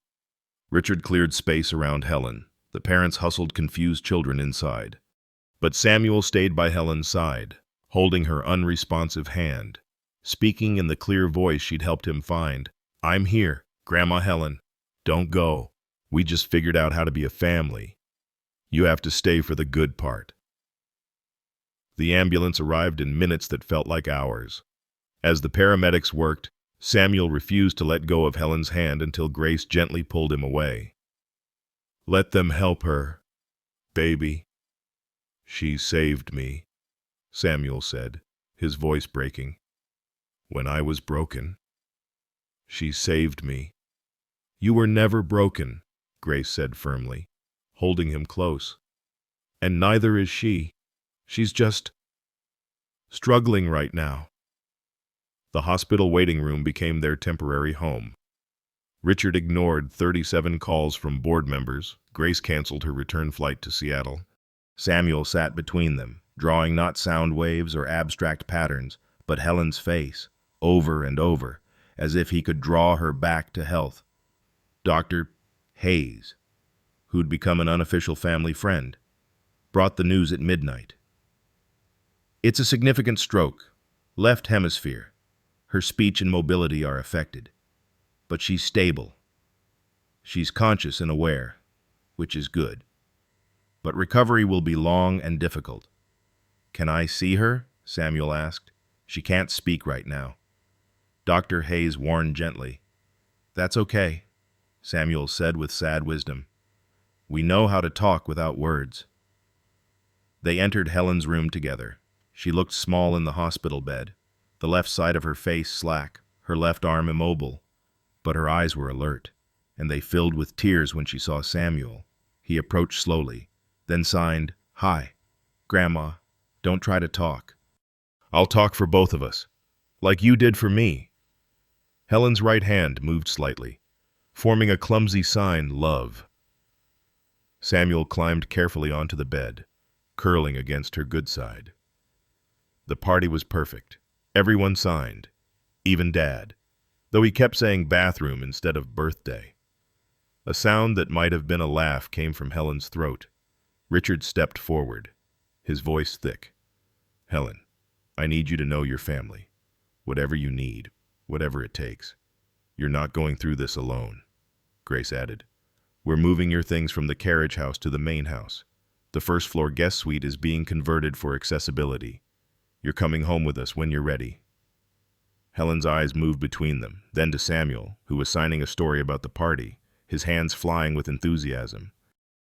Richard cleared space around Helen. The parents hustled confused children inside. But Samuel stayed by Helen's side, holding her unresponsive hand, speaking in the clear voice she'd helped him find. "I'm here, Grandma Helen. Don't go. We just figured out how to be a family. You have to stay for the good part." The ambulance arrived in minutes that felt like hours. As the paramedics worked, Samuel refused to let go of Helen's hand until Grace gently pulled him away. "Let them help her, baby. She saved me," Samuel said, his voice breaking. "When I was broken, she saved me." "You were never broken," Grace said firmly, holding him close. "And neither is she. She's just struggling right now." The hospital waiting room became their temporary home. Richard ignored 37 calls from board members. Grace canceled her return flight to Seattle. Samuel sat between them, drawing not sound waves or abstract patterns, but Helen's face, over and over, as if he could draw her back to health. Dr. Hayes, who'd become an unofficial family friend, brought the news at midnight. "It's a significant stroke. Left hemisphere. Her speech and mobility are affected. But she's stable. She's conscious and aware, which is good. But recovery will be long and difficult." "Can I see her?" Samuel asked. "She can't speak right now." Dr. Hayes warned gently. "That's okay. Samuel said with sad wisdom. "We know how to talk without words." They entered Helen's room together. She looked small in the hospital bed, the left side of her face slack, her left arm immobile. But her eyes were alert, and they filled with tears when she saw Samuel. He approached slowly, then signed, "Hi, Grandma, don't try to talk. I'll talk for both of us, like you did for me." Helen's right hand moved slightly, forming a clumsy sign, "Love." Samuel climbed carefully onto the bed, curling against her good side. The party was perfect. Everyone signed, even Dad, though he kept saying bathroom instead of birthday. A sound that might have been a laugh came from Helen's throat. Richard stepped forward, his voice thick. "Helen, I need you to know your family. Whatever you need, whatever it takes. You're not going through this alone," Grace added. "We're moving your things from the carriage house to the main house. The first floor guest suite is being converted for accessibility. You're coming home with us when you're ready." Helen's eyes moved between them, then to Samuel, who was signing a story about the party, his hands flying with enthusiasm.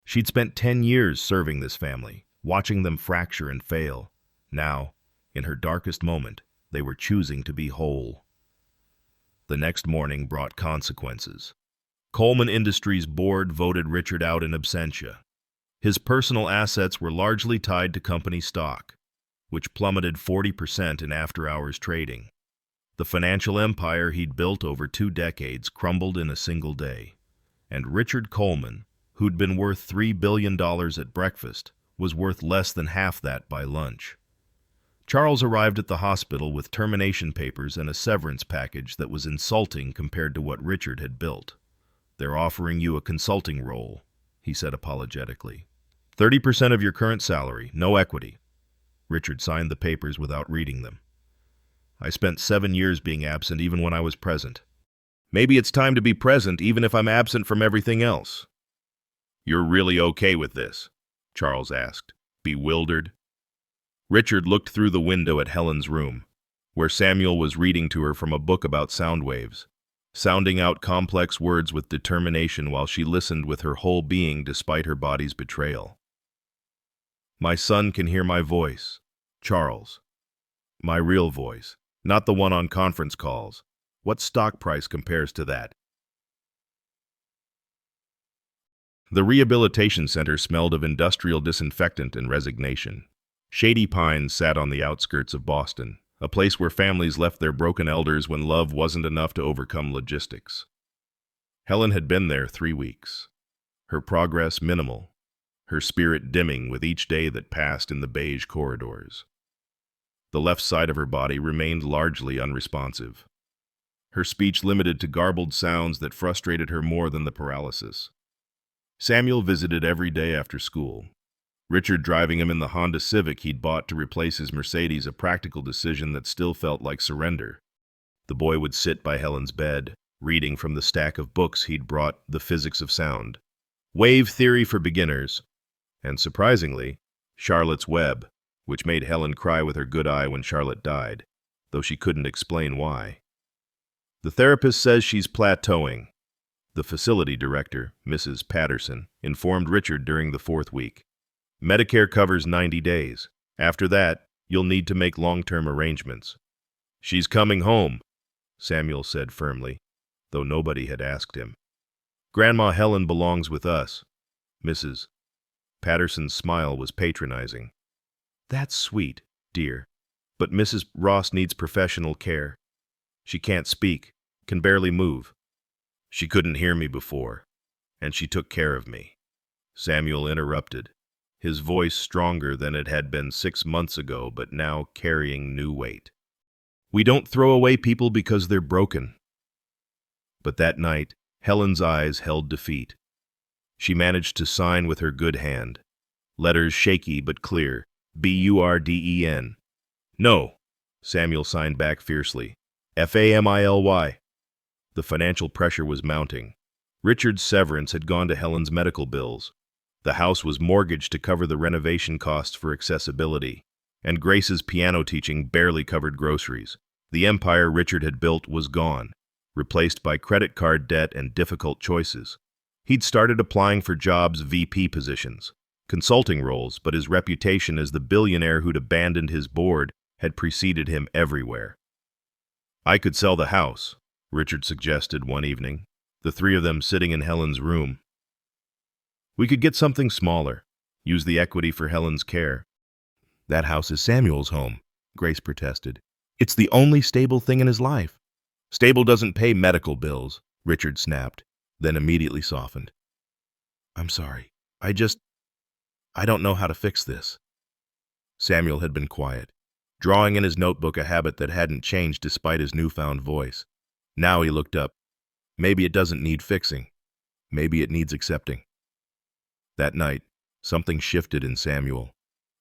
She'd spent 10 years serving this family, watching them fracture and fail. Now, in her darkest moment, they were choosing to be whole. The next morning brought consequences. Coleman Industries board voted Richard out in absentia. His personal assets were largely tied to company stock, which plummeted 40% in after-hours trading. The financial empire he'd built over 2 decades crumbled in a single day. And Richard Coleman, who'd been worth $3 billion at breakfast, was worth less than half that by lunch. Charles arrived at the hospital with termination papers and a severance package that was insulting compared to what Richard had built. "They're offering you a consulting role," he said apologetically. 30% of your current salary, no equity." Richard signed the papers without reading them. "I spent 7 years being absent even when I was present. Maybe it's time to be present even if I'm absent from everything else." "You're really okay with this?" Charles asked, bewildered. Richard looked through the window at Helen's room, where Samuel was reading to her from a book about sound waves, sounding out complex words with determination while she listened with her whole being despite her body's betrayal. "My son can hear my voice, Charles. My real voice, not the one on conference calls. What stock price compares to that?" The rehabilitation center smelled of industrial disinfectant and resignation. Shady Pines sat on the outskirts of Boston, a place where families left their broken elders when love wasn't enough to overcome logistics. Helen had been there 3 weeks. Her progress minimal, her spirit dimming with each day that passed in the beige corridors. The left side of her body remained largely unresponsive. Her speech limited to garbled sounds that frustrated her more than the paralysis. Samuel visited every day after school, Richard driving him in the Honda Civic he'd bought to replace his Mercedes, a practical decision that still felt like surrender. The boy would sit by Helen's bed, reading from the stack of books he'd brought, The Physics of Sound, Wave Theory for Beginners, and surprisingly, Charlotte's Web, which made Helen cry with her good eye when Charlotte died, though she couldn't explain why. "The therapist says she's plateauing," the facility director, Mrs. Patterson, informed Richard during the 4th week. "Medicare covers 90 days. After that, you'll need to make long-term arrangements." "She's coming home," Samuel said firmly, though nobody had asked him. "Grandma Helen belongs with us." Mrs. Patterson's smile was patronizing. "That's sweet, dear. But Mrs. Ross needs professional care. She can't speak, can barely move. She couldn't hear me before, and she took care of me." Samuel interrupted, his voice stronger than it had been 6 months ago, but now carrying new weight. "We don't throw away people because they're broken." But that night, Helen's eyes held defeat. She managed to sign with her good hand. Letters shaky but clear, BURDEN. "No," Samuel signed back fiercely. FAMILY. The financial pressure was mounting. Richard's severance had gone to Helen's medical bills. The house was mortgaged to cover the renovation costs for accessibility, and Grace's piano teaching barely covered groceries. The empire Richard had built was gone. replaced by credit card debt and difficult choices. He'd started applying for jobs, VP positions, consulting roles, but his reputation as the billionaire who'd abandoned his board had preceded him everywhere. "I could sell the house," Richard suggested one evening, the three of them sitting in Helen's room. "We could get something smaller, use the equity for Helen's care." "That house is Samuel's home," Grace protested. "It's the only stable thing in his life." "Stable doesn't pay medical bills," Richard snapped, then immediately softened. "I'm sorry. I don't know how to fix this." Samuel had been quiet, drawing in his notebook, a habit that hadn't changed despite his newfound voice. Now he looked up. Maybe it doesn't need fixing. Maybe it needs accepting. That night, something shifted in Samuel.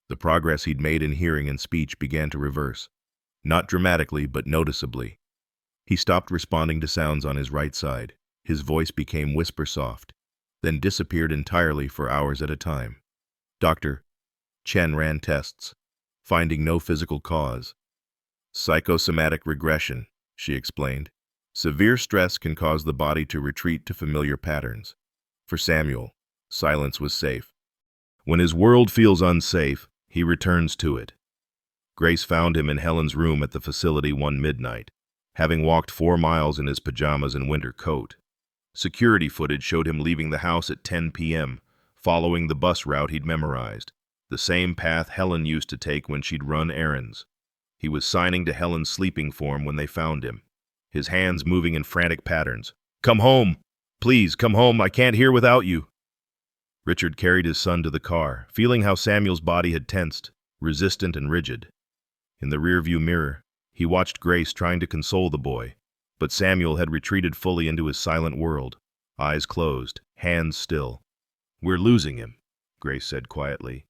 The progress he'd made in hearing and speech began to reverse. Not dramatically, but noticeably. He stopped responding to sounds on his right side. His voice became whisper-soft, then disappeared entirely for hours at a time. Dr. Chen ran tests, finding no physical cause. "Psychosomatic regression," she explained. "Severe stress can cause the body to retreat to familiar patterns." For Samuel, silence was safe. When his world feels unsafe, he returns to it. Grace found him in Helen's room at the facility one midnight, having walked 4 miles in his pajamas and winter coat. Security footage showed him leaving the house at 10 p.m., following the bus route he'd memorized, the same path Helen used to take when she'd run errands. He was signing to Helen's sleeping form when they found him, his hands moving in frantic patterns. "Come home! Please, come home! I can't hear without you!" Richard carried his son to the car, feeling how Samuel's body had tensed, resistant and rigid. In the rearview mirror, he watched Grace trying to console the boy, but Samuel had retreated fully into his silent world, eyes closed, hands still. "We're losing him," Grace said quietly.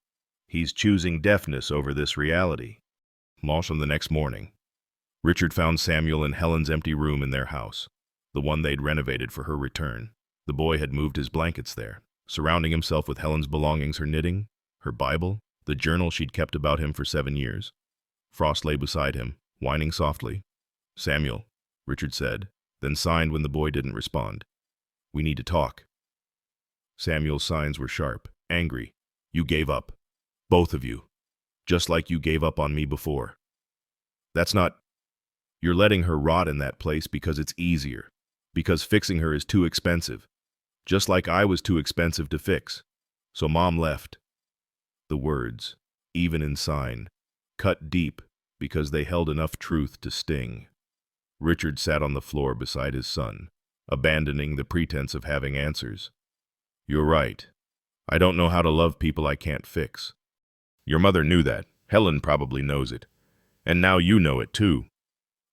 "He's choosing deafness over this reality." On the next morning, Richard found Samuel in Helen's empty room in their house, the one they'd renovated for her return. The boy had moved his blankets there, surrounding himself with Helen's belongings, her knitting, her Bible, the journal she'd kept about him for 7 years. Frost lay beside him, whining softly. "Samuel," Richard said, then signed when the boy didn't respond. "We need to talk." Samuel's signs were sharp, angry. "You gave up. Both of you. Just like you gave up on me before. That's not... You're letting her rot in that place because it's easier, because fixing her is too expensive. Just like I was too expensive to fix. So Mom left." The words, even in sign, cut deep because they held enough truth to sting. Richard sat on the floor beside his son, abandoning the pretense of having answers. "You're right. I don't know how to love people I can't fix. Your mother knew that. Helen probably knows it. And now you know it too."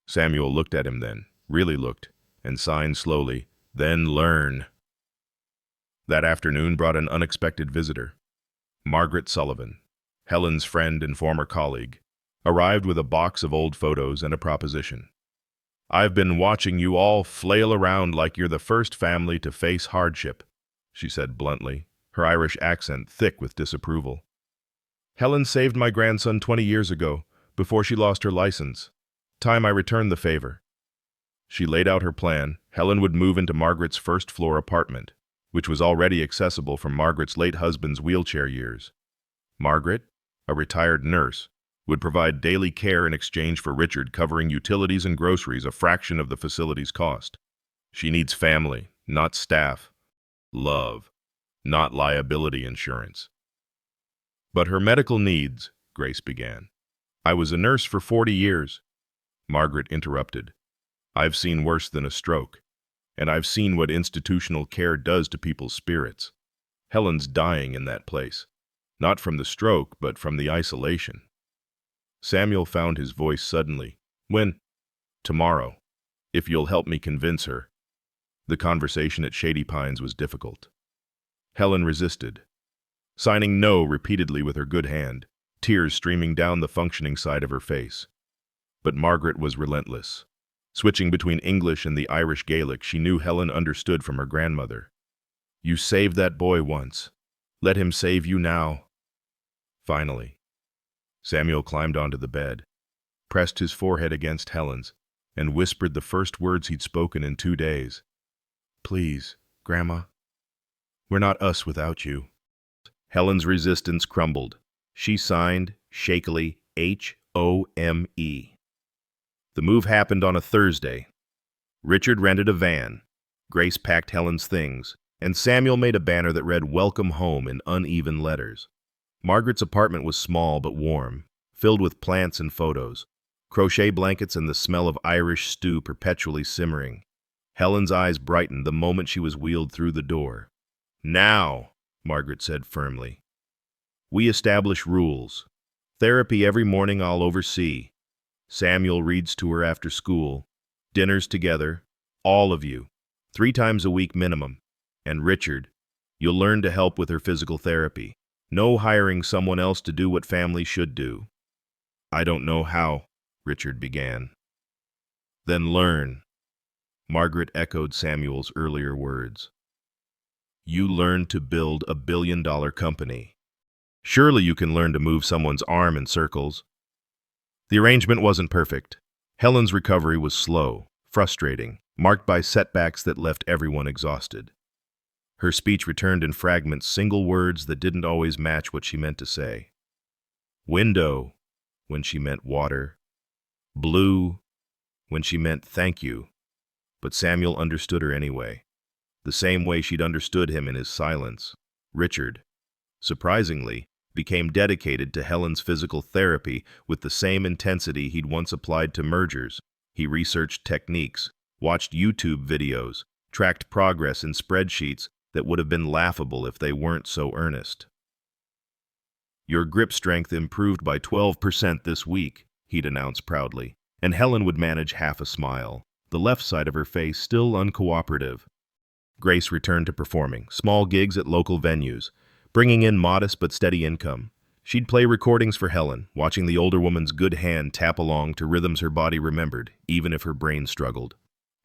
Samuel looked at him then, really looked, and signed slowly, "Then learn." That afternoon brought an unexpected visitor. Margaret Sullivan, Helen's friend and former colleague, arrived with a box of old photos and a proposition. "I've been watching you all flail around like you're the first family to face hardship," she said bluntly, her Irish accent thick with disapproval. "Helen saved my grandson 20 years ago, before she lost her license. Time I returned the favor." She laid out her plan. Helen would move into Margaret's first-floor apartment, which was already accessible from Margaret's late husband's wheelchair years. Margaret, a retired nurse, would provide daily care in exchange for Richard covering utilities and groceries a fraction of the facility's cost. "She needs family, not staff. Love, not liability insurance." "But her medical needs," Grace began. "I was a nurse for 40 years. Margaret interrupted. "I've seen worse than a stroke, and I've seen what institutional care does to people's spirits. Helen's dying in that place, not from the stroke, but from the isolation." Samuel found his voice suddenly. "When?" "Tomorrow, if you'll help me convince her." The conversation at Shady Pines was difficult. Helen resisted, signing no repeatedly with her good hand, tears streaming down the functioning side of her face. But Margaret was relentless. Switching between English and the Irish Gaelic she knew Helen understood from her grandmother. "You saved that boy once. Let him save you now." Finally, Samuel climbed onto the bed, pressed his forehead against Helen's, and whispered the first words he'd spoken in 2 days. "Please, Grandma. We're not us without you." Helen's resistance crumbled. She signed, shakily, Home. The move happened on a Thursday. Richard rented a van. Grace packed Helen's things, and Samuel made a banner that read "Welcome Home" in uneven letters. Margaret's apartment was small but warm, filled with plants and photos, crochet blankets and the smell of Irish stew perpetually simmering. Helen's eyes brightened the moment she was wheeled through the door. "Now," Margaret said firmly. "We establish rules. Therapy every morning I'll oversee. Samuel reads to her after school. Dinners together. All of you. 3 times a week minimum. And Richard, you'll learn to help with her physical therapy. No hiring someone else to do what family should do." "I don't know how," Richard began. "Then learn." Margaret echoed Samuel's earlier words. "You learn to build a billion-dollar company. Surely you can learn to move someone's arm in circles." The arrangement wasn't perfect. Helen's recovery was slow, frustrating, marked by setbacks that left everyone exhausted. Her speech returned in fragments, single words that didn't always match what she meant to say. "Window," when she meant water. "Blue," when she meant thank you. But Samuel understood her anyway, the same way she'd understood him in his silence. Richard, surprisingly, became dedicated to Helen's physical therapy with the same intensity he'd once applied to mergers. He researched techniques, watched YouTube videos, tracked progress in spreadsheets that would have been laughable if they weren't so earnest. "Your grip strength improved by 12% this week," he'd announce proudly, and Helen would manage half a smile, the left side of her face still uncooperative. Grace returned to performing, small gigs at local venues, bringing in modest but steady income. She'd play recordings for Helen, watching the older woman's good hand tap along to rhythms her body remembered, even if her brain struggled.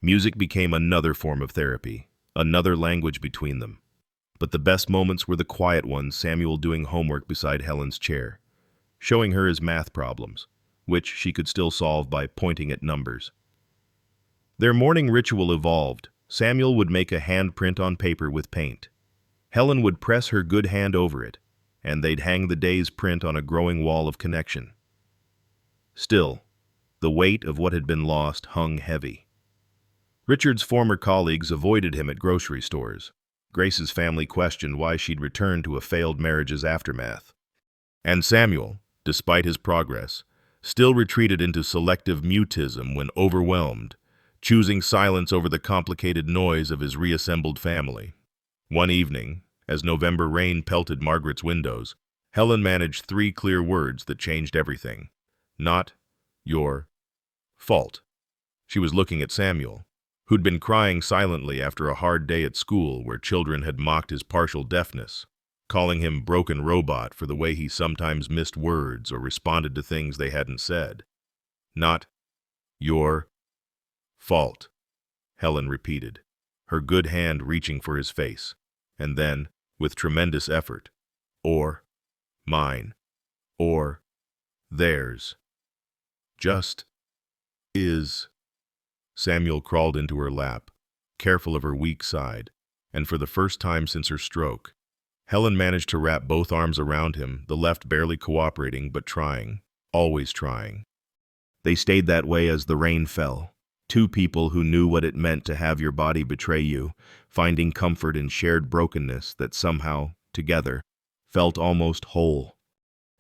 Music became another form of therapy, another language between them. But the best moments were the quiet ones, Samuel doing homework beside Helen's chair, showing her his math problems, which she could still solve by pointing at numbers. Their morning ritual evolved. Samuel would make a handprint on paper with paint. Helen would press her good hand over it, and they'd hang the day's print on a growing wall of connection. Still, the weight of what had been lost hung heavy. Richard's former colleagues avoided him at grocery stores. Grace's family questioned why she'd returned to a failed marriage's aftermath. And Samuel, despite his progress, still retreated into selective mutism when overwhelmed, choosing silence over the complicated noise of his reassembled family. One evening, as November rain pelted Margaret's windows, Helen managed 3 clear words that changed everything. "Not your fault." She was looking at Samuel, who'd been crying silently after a hard day at school where children had mocked his partial deafness, calling him broken robot for the way he sometimes missed words or responded to things they hadn't said. "Not your fault," Helen repeated, her good hand reaching for his face, and then, with tremendous effort, "Or mine, or theirs. Just is." Samuel crawled into her lap, careful of her weak side, and for the first time since her stroke, Helen managed to wrap both arms around him, the left barely cooperating but trying, always trying. They stayed that way as the rain fell. 2 people who knew what it meant to have your body betray you, finding comfort in shared brokenness that somehow, together, felt almost whole.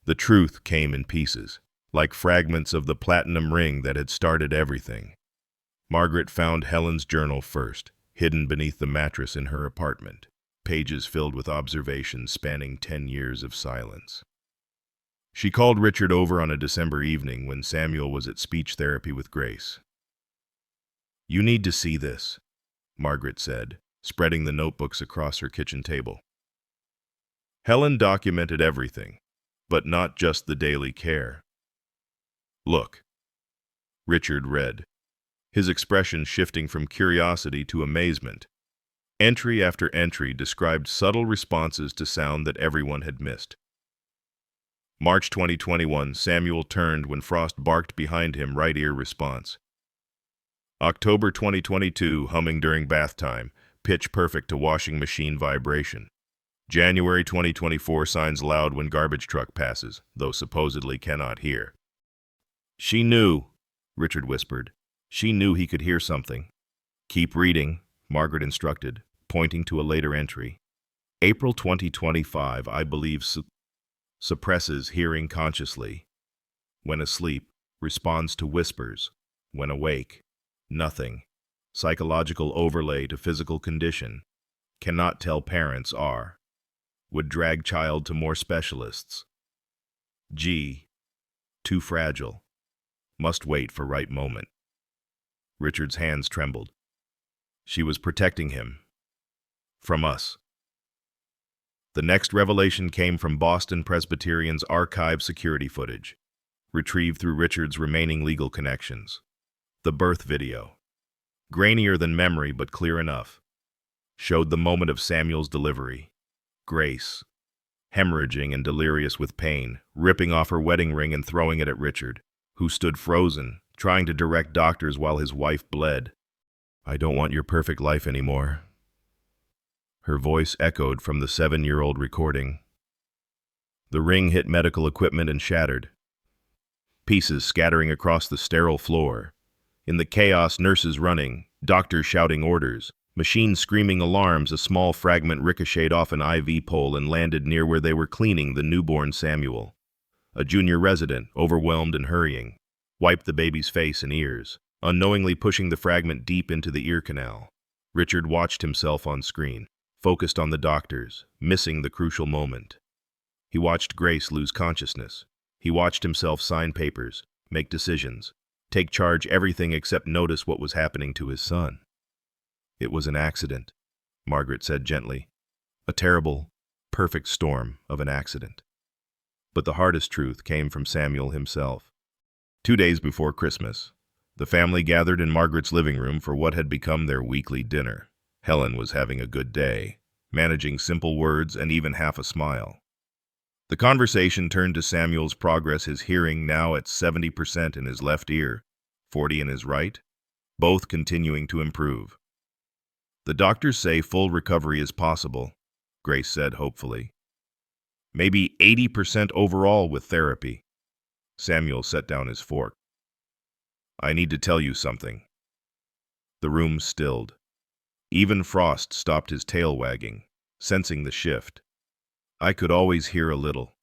The truth came in pieces, like fragments of the platinum ring that had started everything. Margaret found Helen's journal first, hidden beneath the mattress in her apartment, pages filled with observations spanning 10 years of silence. She called Richard over on a December evening when Samuel was at speech therapy with Grace. "You need to see this," Margaret said, spreading the notebooks across her kitchen table. Helen documented everything, but not just the daily care. "Look," Richard read, his expression shifting from curiosity to amazement. Entry after entry described subtle responses to sound that everyone had missed. March 2021, Samuel turned when Frost barked behind him, right ear response. October 2022, humming during bath time, pitch perfect to washing machine vibration. January 2024, signs loud when garbage truck passes, though supposedly cannot hear. She knew, Richard whispered. She knew he could hear something. Keep reading, Margaret instructed, pointing to a later entry. April 2025, I believe suppresses hearing consciously. When asleep, responds to whispers. When awake, nothing. Psychological overlay to physical condition. Cannot tell parents are. Would drag child to more specialists. G. Too fragile. Must wait for right moment. Richard's hands trembled. She was protecting him. From us. The next revelation came from Boston Presbyterian's archive security footage, retrieved through Richard's remaining legal connections. The birth video, grainier than memory but clear enough, showed the moment of Samuel's delivery. Grace, hemorrhaging and delirious with pain, ripping off her wedding ring and throwing it at Richard, who stood frozen, trying to direct doctors while his wife bled. I don't want your perfect life anymore. Her voice echoed from the 7-year-old recording. The ring hit medical equipment and shattered, pieces scattering across the sterile floor. In the chaos, nurses running, doctors shouting orders, machines screaming alarms. A small fragment ricocheted off an IV pole and landed near where they were cleaning the newborn Samuel. A junior resident, overwhelmed and hurrying, wiped the baby's face and ears, unknowingly pushing the fragment deep into the ear canal. Richard watched himself on screen, focused on the doctors, missing the crucial moment. He watched Grace lose consciousness. He watched himself sign papers, make decisions, take charge everything except notice what was happening to his son. It was an accident, Margaret said gently. A terrible, perfect storm of an accident. But the hardest truth came from Samuel himself. 2 days before Christmas, the family gathered in Margaret's living room for what had become their weekly dinner. Helen was having a good day, managing simple words and even half a smile. The conversation turned to Samuel's progress, his hearing now at 70% in his left ear, 40 in his right, both continuing to improve. The doctors say full recovery is possible, Grace said hopefully. Maybe 80% overall with therapy. Samuel set down his fork. I need to tell you something. The room stilled. Even Frost stopped his tail wagging, sensing the shift. I could always hear a little,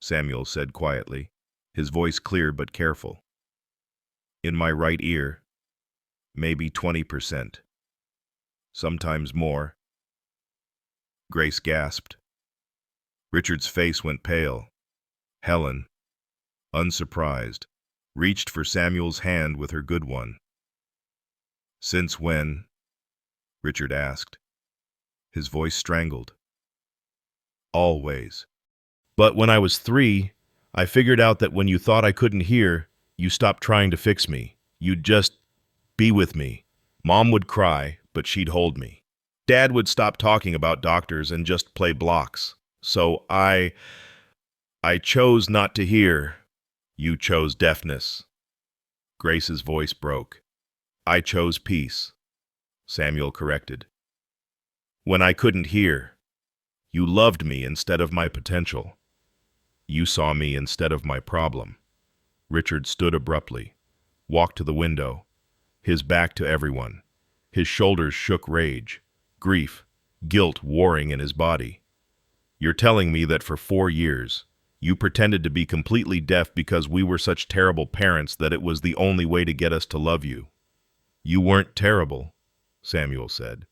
Samuel said quietly, his voice clear but careful. In my right ear, maybe 20%. Sometimes more. Grace gasped. Richard's face went pale. Helen, unsurprised, reached for Samuel's hand with her good one. Since when? Richard asked, his voice strangled. Always. But when I was 3, I figured out that when you thought I couldn't hear, you stopped trying to fix me. You'd just be with me. Mom would cry, but she'd hold me. Dad would stop talking about doctors and just play blocks. So I chose not to hear. You chose deafness. Grace's voice broke. I chose peace, Samuel corrected. When I couldn't hear, you loved me instead of my potential. You saw me instead of my problem. Richard stood abruptly, walked to the window, his back to everyone. His shoulders shook rage, grief, guilt warring in his body. You're telling me that for 4 years, you pretended to be completely deaf because we were such terrible parents that it was the only way to get us to love you. You weren't terrible, Samuel said,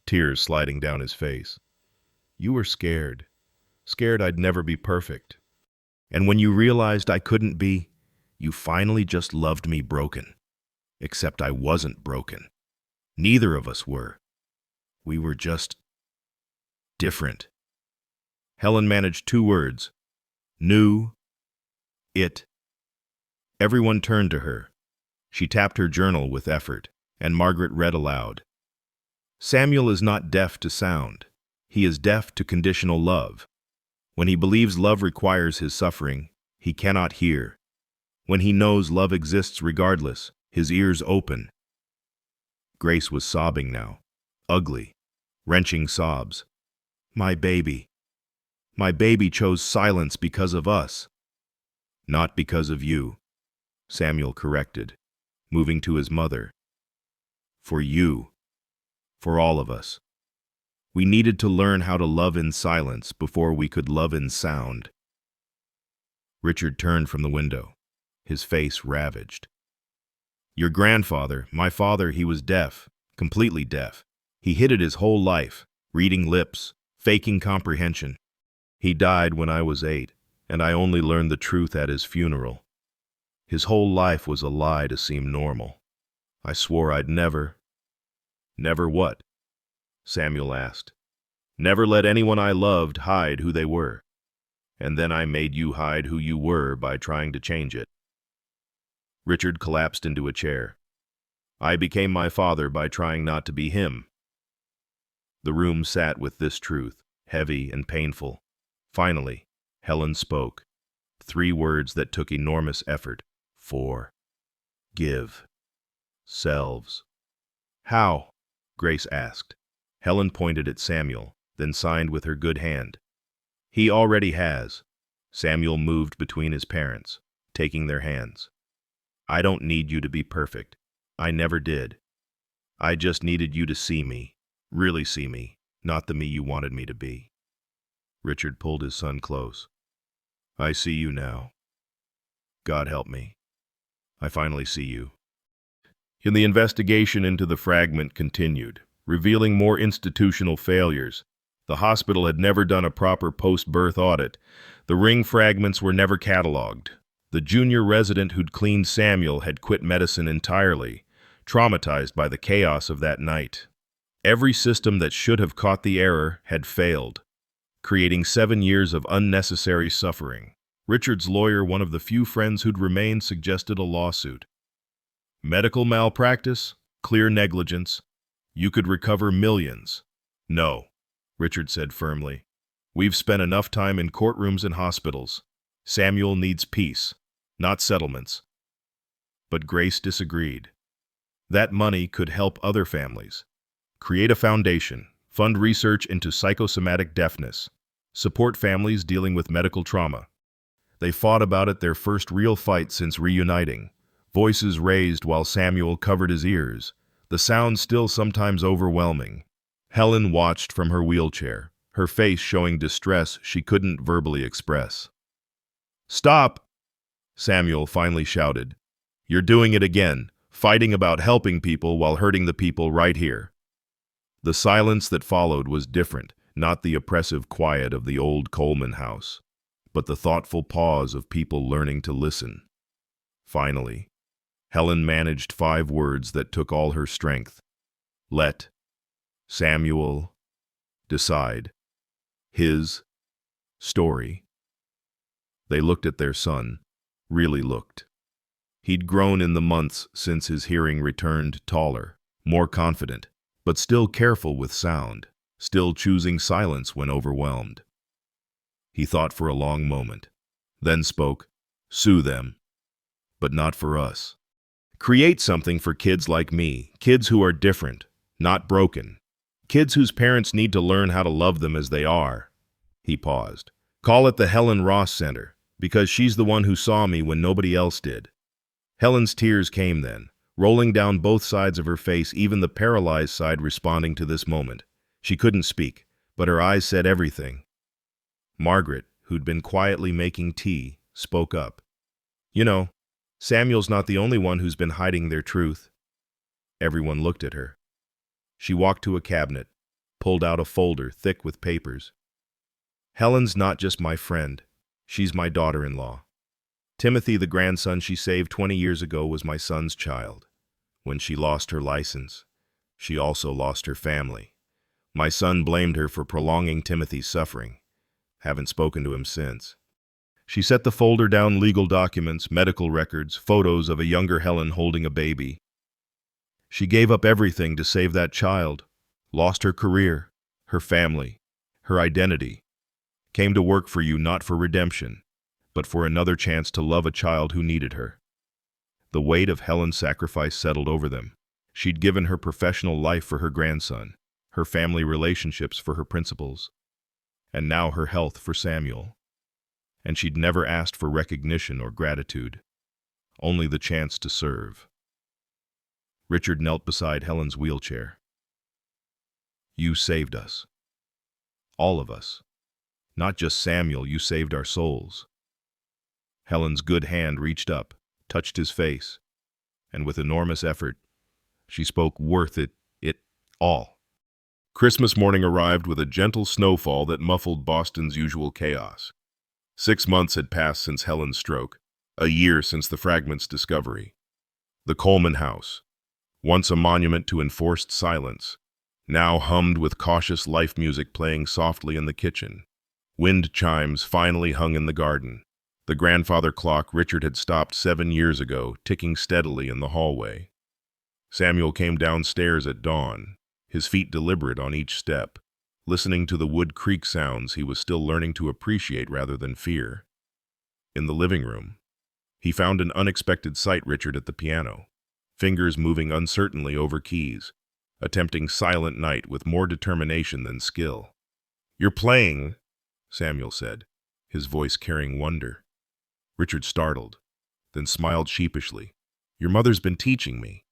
tears sliding down his face. You were scared. Scared I'd never be perfect. And when you realized I couldn't be, you finally just loved me broken. Except I wasn't broken. Neither of us were. We were just different. Helen managed 2 words. Knew it. Everyone turned to her. She tapped her journal with effort, and Margaret read aloud. Samuel is not deaf to sound. He is deaf to conditional love. When he believes love requires his suffering, he cannot hear. When he knows love exists regardless, his ears open. Grace was sobbing now. Ugly, wrenching sobs. My baby. My baby chose silence because of us. Not because of you, Samuel corrected, moving to his mother. For you. For all of us. We needed to learn how to love in silence before we could love in sound. Richard turned from the window, his face ravaged. Your grandfather, my father, he was deaf, completely deaf. He hid it his whole life, reading lips, faking comprehension. He died when I was 8, and I only learned the truth at his funeral. His whole life was a lie to seem normal. I swore I'd never... Never what? Samuel asked. Never let anyone I loved hide who they were. And then I made you hide who you were by trying to change it. Richard collapsed into a chair. I became my father by trying not to be him. The room sat with this truth, heavy and painful. Finally, Helen spoke. 3 words that took enormous effort. Give. Selves. How? Grace asked. Helen pointed at Samuel, then signed with her good hand. He already has. Samuel moved between his parents, taking their hands. I don't need you to be perfect. I never did. I just needed you to see me, really see me, not the me you wanted me to be. Richard pulled his son close. I see you now. God help me. I finally see you. And the investigation into the fragment continued, revealing more institutional failures. The hospital had never done a proper post-birth audit. The ring fragments were never cataloged. The junior resident who'd cleaned Samuel had quit medicine entirely, traumatized by the chaos of that night. Every system that should have caught the error had failed, creating 7 years of unnecessary suffering. Richard's lawyer, one of the few friends who'd remained, suggested a lawsuit. Medical malpractice, clear negligence. You could recover millions. No, Richard said firmly. We've spent enough time in courtrooms and hospitals. Samuel needs peace, not settlements. But Grace disagreed. That money could help other families. Create a foundation, fund research into psychosomatic deafness, support families dealing with medical trauma. They fought about it, their first real fight since reuniting. Voices raised while Samuel covered his ears, the sound still sometimes overwhelming. Helen watched from her wheelchair, her face showing distress she couldn't verbally express. Stop! Samuel finally shouted. You're doing it again, fighting about helping people while hurting the people right here. The silence that followed was different, not the oppressive quiet of the old Coleman house, but the thoughtful pause of people learning to listen. Finally, Helen managed 5 words that took all her strength. Let Samuel decide his story. They looked at their son, really looked. He'd grown in the months since his hearing returned, taller, more confident, but still careful with sound, still choosing silence when overwhelmed. He thought for a long moment, then spoke, Sue them, but not for us. Create something for kids like me, kids who are different, not broken. Kids whose parents need to learn how to love them as they are. He paused. Call it the Helen Ross Center, because she's the one who saw me when nobody else did. Helen's tears came then, rolling down both sides of her face, even the paralyzed side responding to this moment. She couldn't speak, but her eyes said everything. Margaret, who'd been quietly making tea, spoke up. You know, Samuel's not the only one who's been hiding their truth. Everyone looked at her. She walked to a cabinet, pulled out a folder thick with papers. Helen's not just my friend. She's my daughter-in-law. Timothy, the grandson she saved 20 years ago, was my son's child. When she lost her license, she also lost her family. My son blamed her for prolonging Timothy's suffering. Haven't spoken to him since. She set the folder down, legal documents, medical records, photos of a younger Helen holding a baby. She gave up everything to save that child, lost her career, her family, her identity. Came to work for you not for redemption, but for another chance to love a child who needed her. The weight of Helen's sacrifice settled over them. She'd given her professional life for her grandson, her family relationships for her principals, and now her health for Samuel. And she'd never asked for recognition or gratitude, only the chance to serve. Richard knelt beside Helen's wheelchair. You saved us. All of us. Not just Samuel, you saved our souls. Helen's good hand reached up, touched his face, and with enormous effort, she spoke worth it all. Christmas morning arrived with a gentle snowfall that muffled Boston's usual chaos. 6 months had passed since Helen's stroke, a year since the fragment's discovery. The Coleman house, once a monument to enforced silence, now hummed with cautious life music playing softly in the kitchen. Wind chimes finally hung in the garden. The grandfather clock Richard had stopped 7 years ago, ticking steadily in the hallway. Samuel came downstairs at dawn, his feet deliberate on each step, listening to the wood creak sounds he was still learning to appreciate rather than fear. In the living room, he found an unexpected sight: Richard at the piano, fingers moving uncertainly over keys, attempting Silent Night with more determination than skill. "You're playing," Samuel said, his voice carrying wonder. Richard startled, then smiled sheepishly. "Your mother's been teaching me.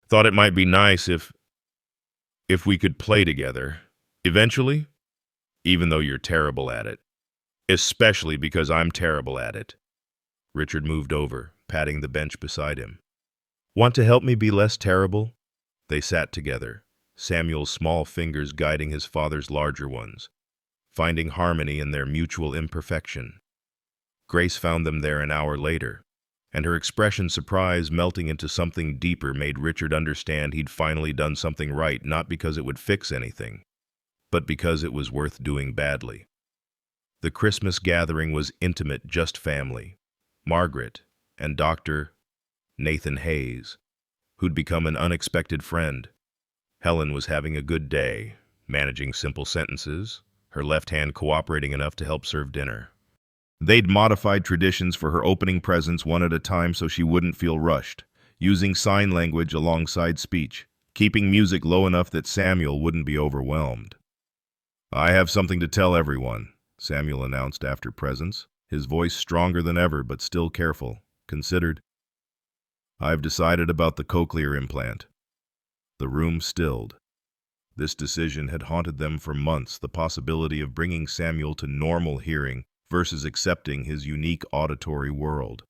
Thought it might be nice if we could play together. Eventually, even though you're terrible at it. Especially because I'm terrible at it." Richard moved over, patting the bench beside him. "Want to help me be less terrible?" They sat together, Samuel's small fingers guiding his father's larger ones, finding harmony in their mutual imperfection. Grace found them there an hour later, and her expression, surprise melting into something deeper, made Richard understand he'd finally done something right, not because it would fix anything, but because it was worth doing badly. The Christmas gathering was intimate, just family. Margaret and Dr. Nathan Hayes, who'd become an unexpected friend. Helen was having a good day, managing simple sentences, her left hand cooperating enough to help serve dinner. They'd modified traditions for her opening presents one at a time so she wouldn't feel rushed, using sign language alongside speech, keeping music low enough that Samuel wouldn't be overwhelmed. "I have something to tell everyone," Samuel announced after presents, his voice stronger than ever but still careful, considered. "I've decided about the cochlear implant." The room stilled. This decision had haunted them for months, the possibility of bringing Samuel to normal hearing versus accepting his unique auditory world.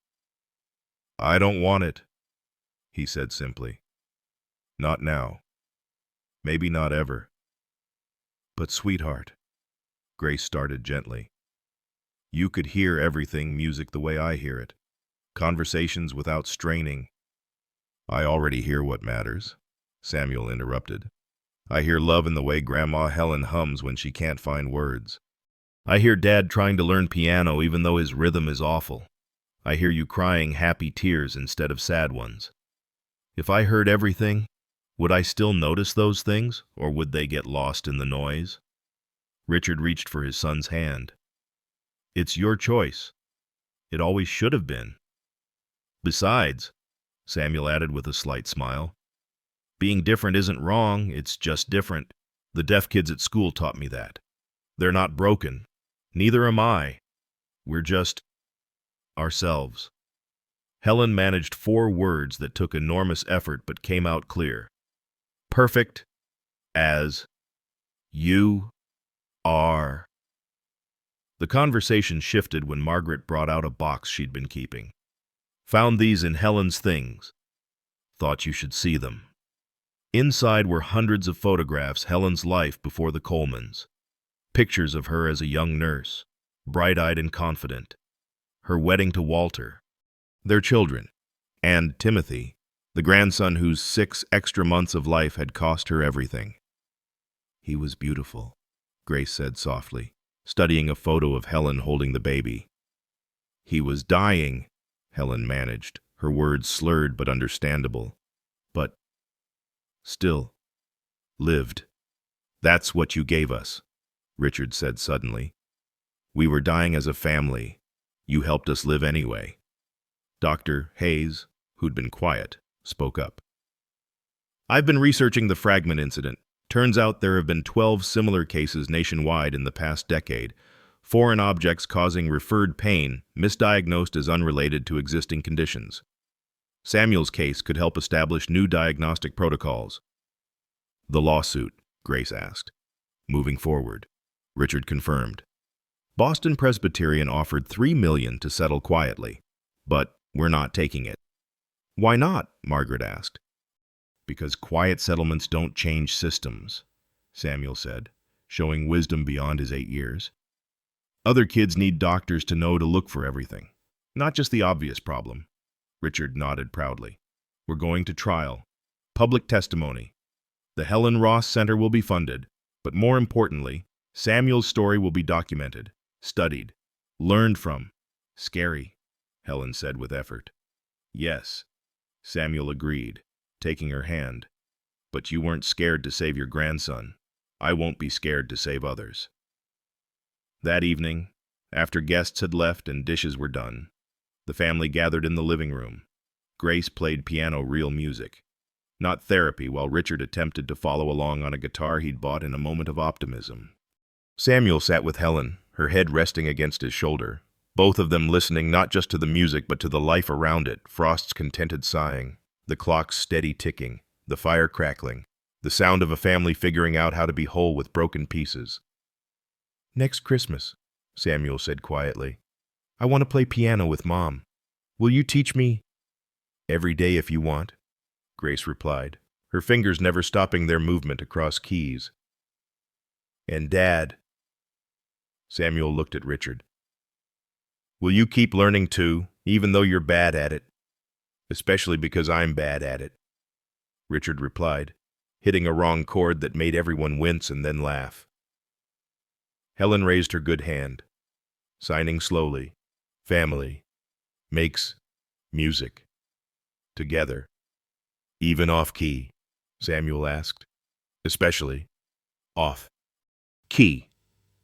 "I don't want it," he said simply. "Not now. Maybe not ever." "But sweetheart," Grace started gently, "you could hear everything, music the way I hear it. Conversations without straining." "I already hear what matters," Samuel interrupted. "I hear love in the way Grandma Helen hums when she can't find words. I hear Dad trying to learn piano even though his rhythm is awful. I hear you crying happy tears instead of sad ones. If I heard everything, would I still notice those things, or would they get lost in the noise?" Richard reached for his son's hand. "It's your choice. It always should have been. Besides," Samuel added with a slight smile, "being different isn't wrong, it's just different. The deaf kids at school taught me that. They're not broken. Neither am I. We're just ourselves." Helen managed 4 words that took enormous effort but came out clear. "Perfect as you are." The conversation shifted when Margaret brought out a box she'd been keeping. "Found these in Helen's things. Thought you should see them." Inside were hundreds of photographs, Helen's life before the Colemans. Pictures of her as a young nurse, bright-eyed and confident. Her wedding to Walter. Their children. And Timothy, the grandson whose 6 extra months of life had cost her everything. "He was beautiful," Grace said softly, studying a photo of Helen holding the baby. "He was dying," Helen managed, her words slurred but understandable. "But still lived. That's what you gave us," Richard said suddenly. "We were dying as a family. You helped us live anyway." Dr. Hayes, who'd been quiet, spoke up. I've been researching the fragment incident. Turns out there have been 12 similar cases nationwide in the past decade. Foreign objects causing referred pain, misdiagnosed as unrelated to existing conditions. Samuel's case could help establish new diagnostic protocols. The lawsuit, Grace asked. Moving forward. Richard confirmed. Boston Presbyterian offered $3 million to settle quietly. But we're not taking it. Why not? Margaret asked. Because quiet settlements don't change systems, Samuel said, showing wisdom beyond his 8 years. Other kids need doctors to know to look for everything, not just the obvious problem. Richard nodded proudly. We're going to trial. Public testimony. The Helen Ross Center will be funded, but more importantly, Samuel's story will be documented, studied, learned from. Scary, Helen said with effort. Yes, Samuel agreed, taking her hand. But you weren't scared to save your grandson. I won't be scared to save others. That evening, after guests had left and dishes were done, the family gathered in the living room. Grace played piano real music, not therapy, while Richard attempted to follow along on a guitar he'd bought in a moment of optimism. Samuel sat with Helen, her head resting against his shoulder, both of them listening not just to the music but to the life around it, Frost's contented sighing, the clock's steady ticking, the fire crackling, the sound of a family figuring out how to be whole with broken pieces. Next Christmas, Samuel said quietly, I want to play piano with Mom. Will you teach me? Every day if you want, Grace replied, her fingers never stopping their movement across keys. And Dad? Samuel looked at Richard. Will you keep learning too, even though you're bad at it? Especially because I'm bad at it, Richard replied, hitting a wrong chord that made everyone wince and then laugh. Helen raised her good hand, signing slowly. Family makes music together. Even off-key, Samuel asked. Especially off-key,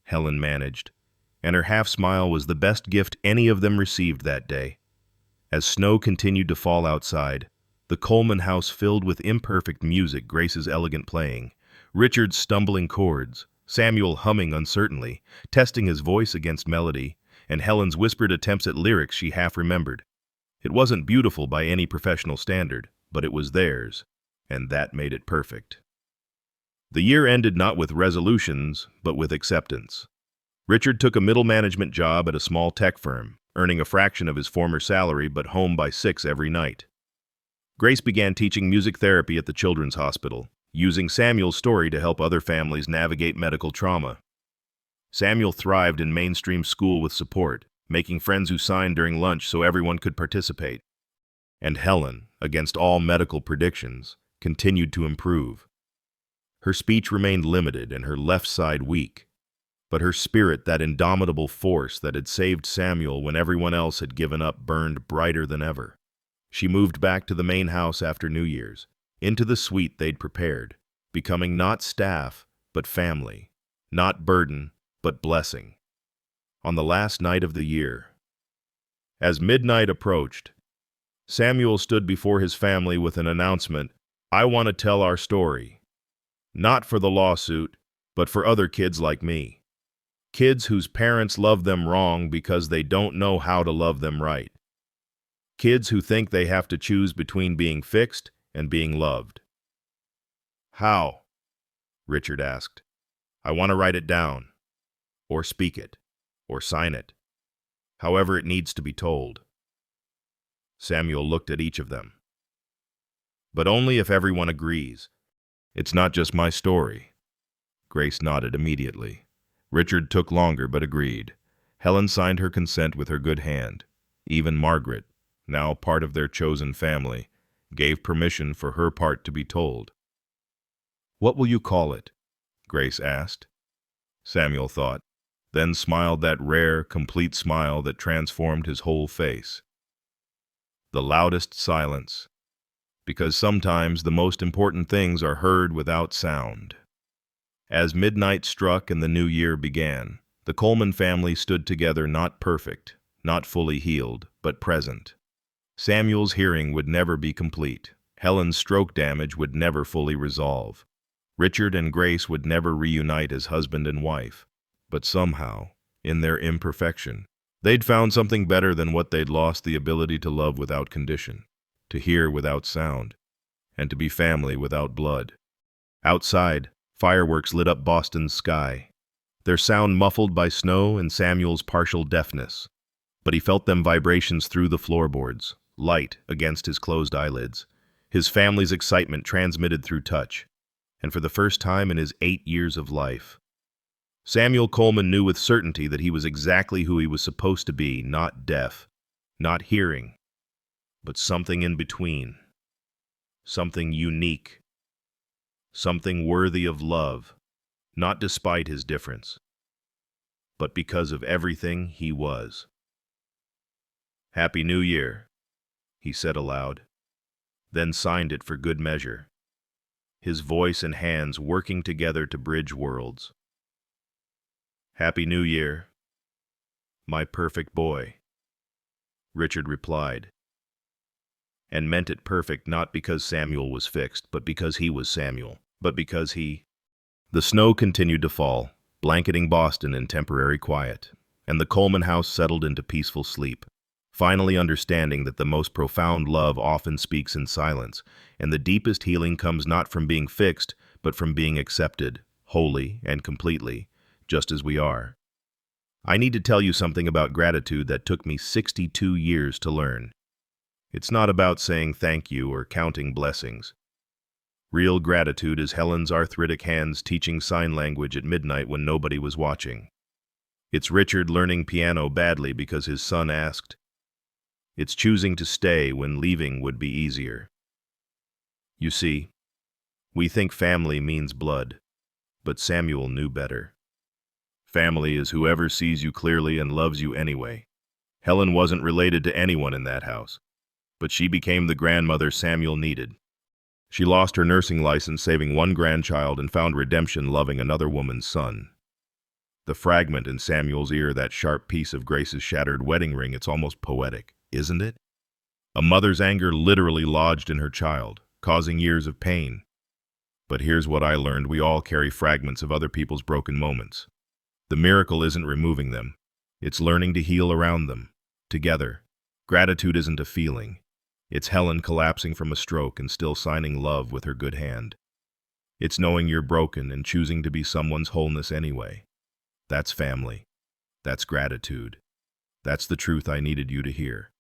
Helen managed, and her half-smile was the best gift any of them received that day. As snow continued to fall outside, the Coleman house filled with imperfect music, Grace's elegant playing, Richard's stumbling chords, Samuel humming uncertainly, testing his voice against melody, and Helen's whispered attempts at lyrics she half remembered. It wasn't beautiful by any professional standard, but it was theirs, and that made it perfect. The year ended not with resolutions, but with acceptance. Richard took a middle management job at a small tech firm, earning a fraction of his former salary but home by 6 every night. Grace began teaching music therapy at the Children's Hospital, using Samuel's story to help other families navigate medical trauma. Samuel thrived in mainstream school with support, making friends who signed during lunch so everyone could participate. And Helen, against all medical predictions, continued to improve. Her speech remained limited and her left side weak, but her spirit, that indomitable force that had saved Samuel when everyone else had given up, burned brighter than ever. She moved back to the main house after New Year's, into the suite they'd prepared, becoming not staff, but family, not burden, but blessing. On the last night of the year, as midnight approached, Samuel stood before his family with an announcement, I want to tell our story. Not for the lawsuit, but for other kids like me. Kids whose parents love them wrong because they don't know how to love them right. Kids who think they have to choose between being fixed and being loved. How? Richard asked. I want to write it down, or speak it, or sign it, however it needs to be told. Samuel looked at each of them. But only if everyone agrees. It's not just my story. Grace nodded immediately. Richard took longer but agreed. Helen signed her consent with her good hand. Even Margaret, now part of their chosen family, gave permission for her part to be told. What will you call it? Grace asked. Samuel thought, then smiled that rare, complete smile that transformed his whole face. The loudest silence, because sometimes the most important things are heard without sound. As midnight struck and the new year began, the Coleman family stood together, not perfect, not fully healed, but present. Samuel's hearing would never be complete, Helen's stroke damage would never fully resolve. Richard and Grace would never reunite as husband and wife. But somehow, in their imperfection, they'd found something better than what they'd lost: the ability to love without condition, to hear without sound, and to be family without blood. Outside, fireworks lit up Boston's sky, their sound muffled by snow and Samuel's partial deafness. But he felt them vibrations through the floorboards, light against his closed eyelids, his family's excitement transmitted through touch. And for the first time in his 8 years of life, Samuel Coleman knew with certainty that he was exactly who he was supposed to be: not deaf, not hearing, but something in between. Something unique. Something worthy of love, not despite his difference, but because of everything he was. "Happy New Year," he said aloud, then signed it for good measure, his voice and hands working together to bridge worlds. "Happy New Year, my perfect boy," Richard replied, and meant it perfect not because Samuel was fixed, but because he was Samuel, but because he... The snow continued to fall, blanketing Boston in temporary quiet, and the Coleman house settled into peaceful sleep, finally understanding that the most profound love often speaks in silence, and the deepest healing comes not from being fixed, but from being accepted, wholly and completely, just as we are. I need to tell you something about gratitude that took me 62 years to learn. It's not about saying thank you or counting blessings. Real gratitude is Helen's arthritic hands teaching sign language at midnight when nobody was watching. It's Richard learning piano badly because his son asked. It's choosing to stay when leaving would be easier. You see, we think family means blood, but Samuel knew better. Family is whoever sees you clearly and loves you anyway. Helen wasn't related to anyone in that house, but she became the grandmother Samuel needed. She lost her nursing license saving one grandchild and found redemption loving another woman's son. The fragment in Samuel's ear, that sharp piece of Grace's shattered wedding ring, it's almost poetic, isn't it? A mother's anger literally lodged in her child, causing years of pain. But here's what I learned: we all carry fragments of other people's broken moments. The miracle isn't removing them, it's learning to heal around them, together. Gratitude isn't a feeling. It's Helen collapsing from a stroke and still signing love with her good hand. It's knowing you're broken and choosing to be someone's wholeness anyway. That's family. That's gratitude. That's the truth I needed you to hear.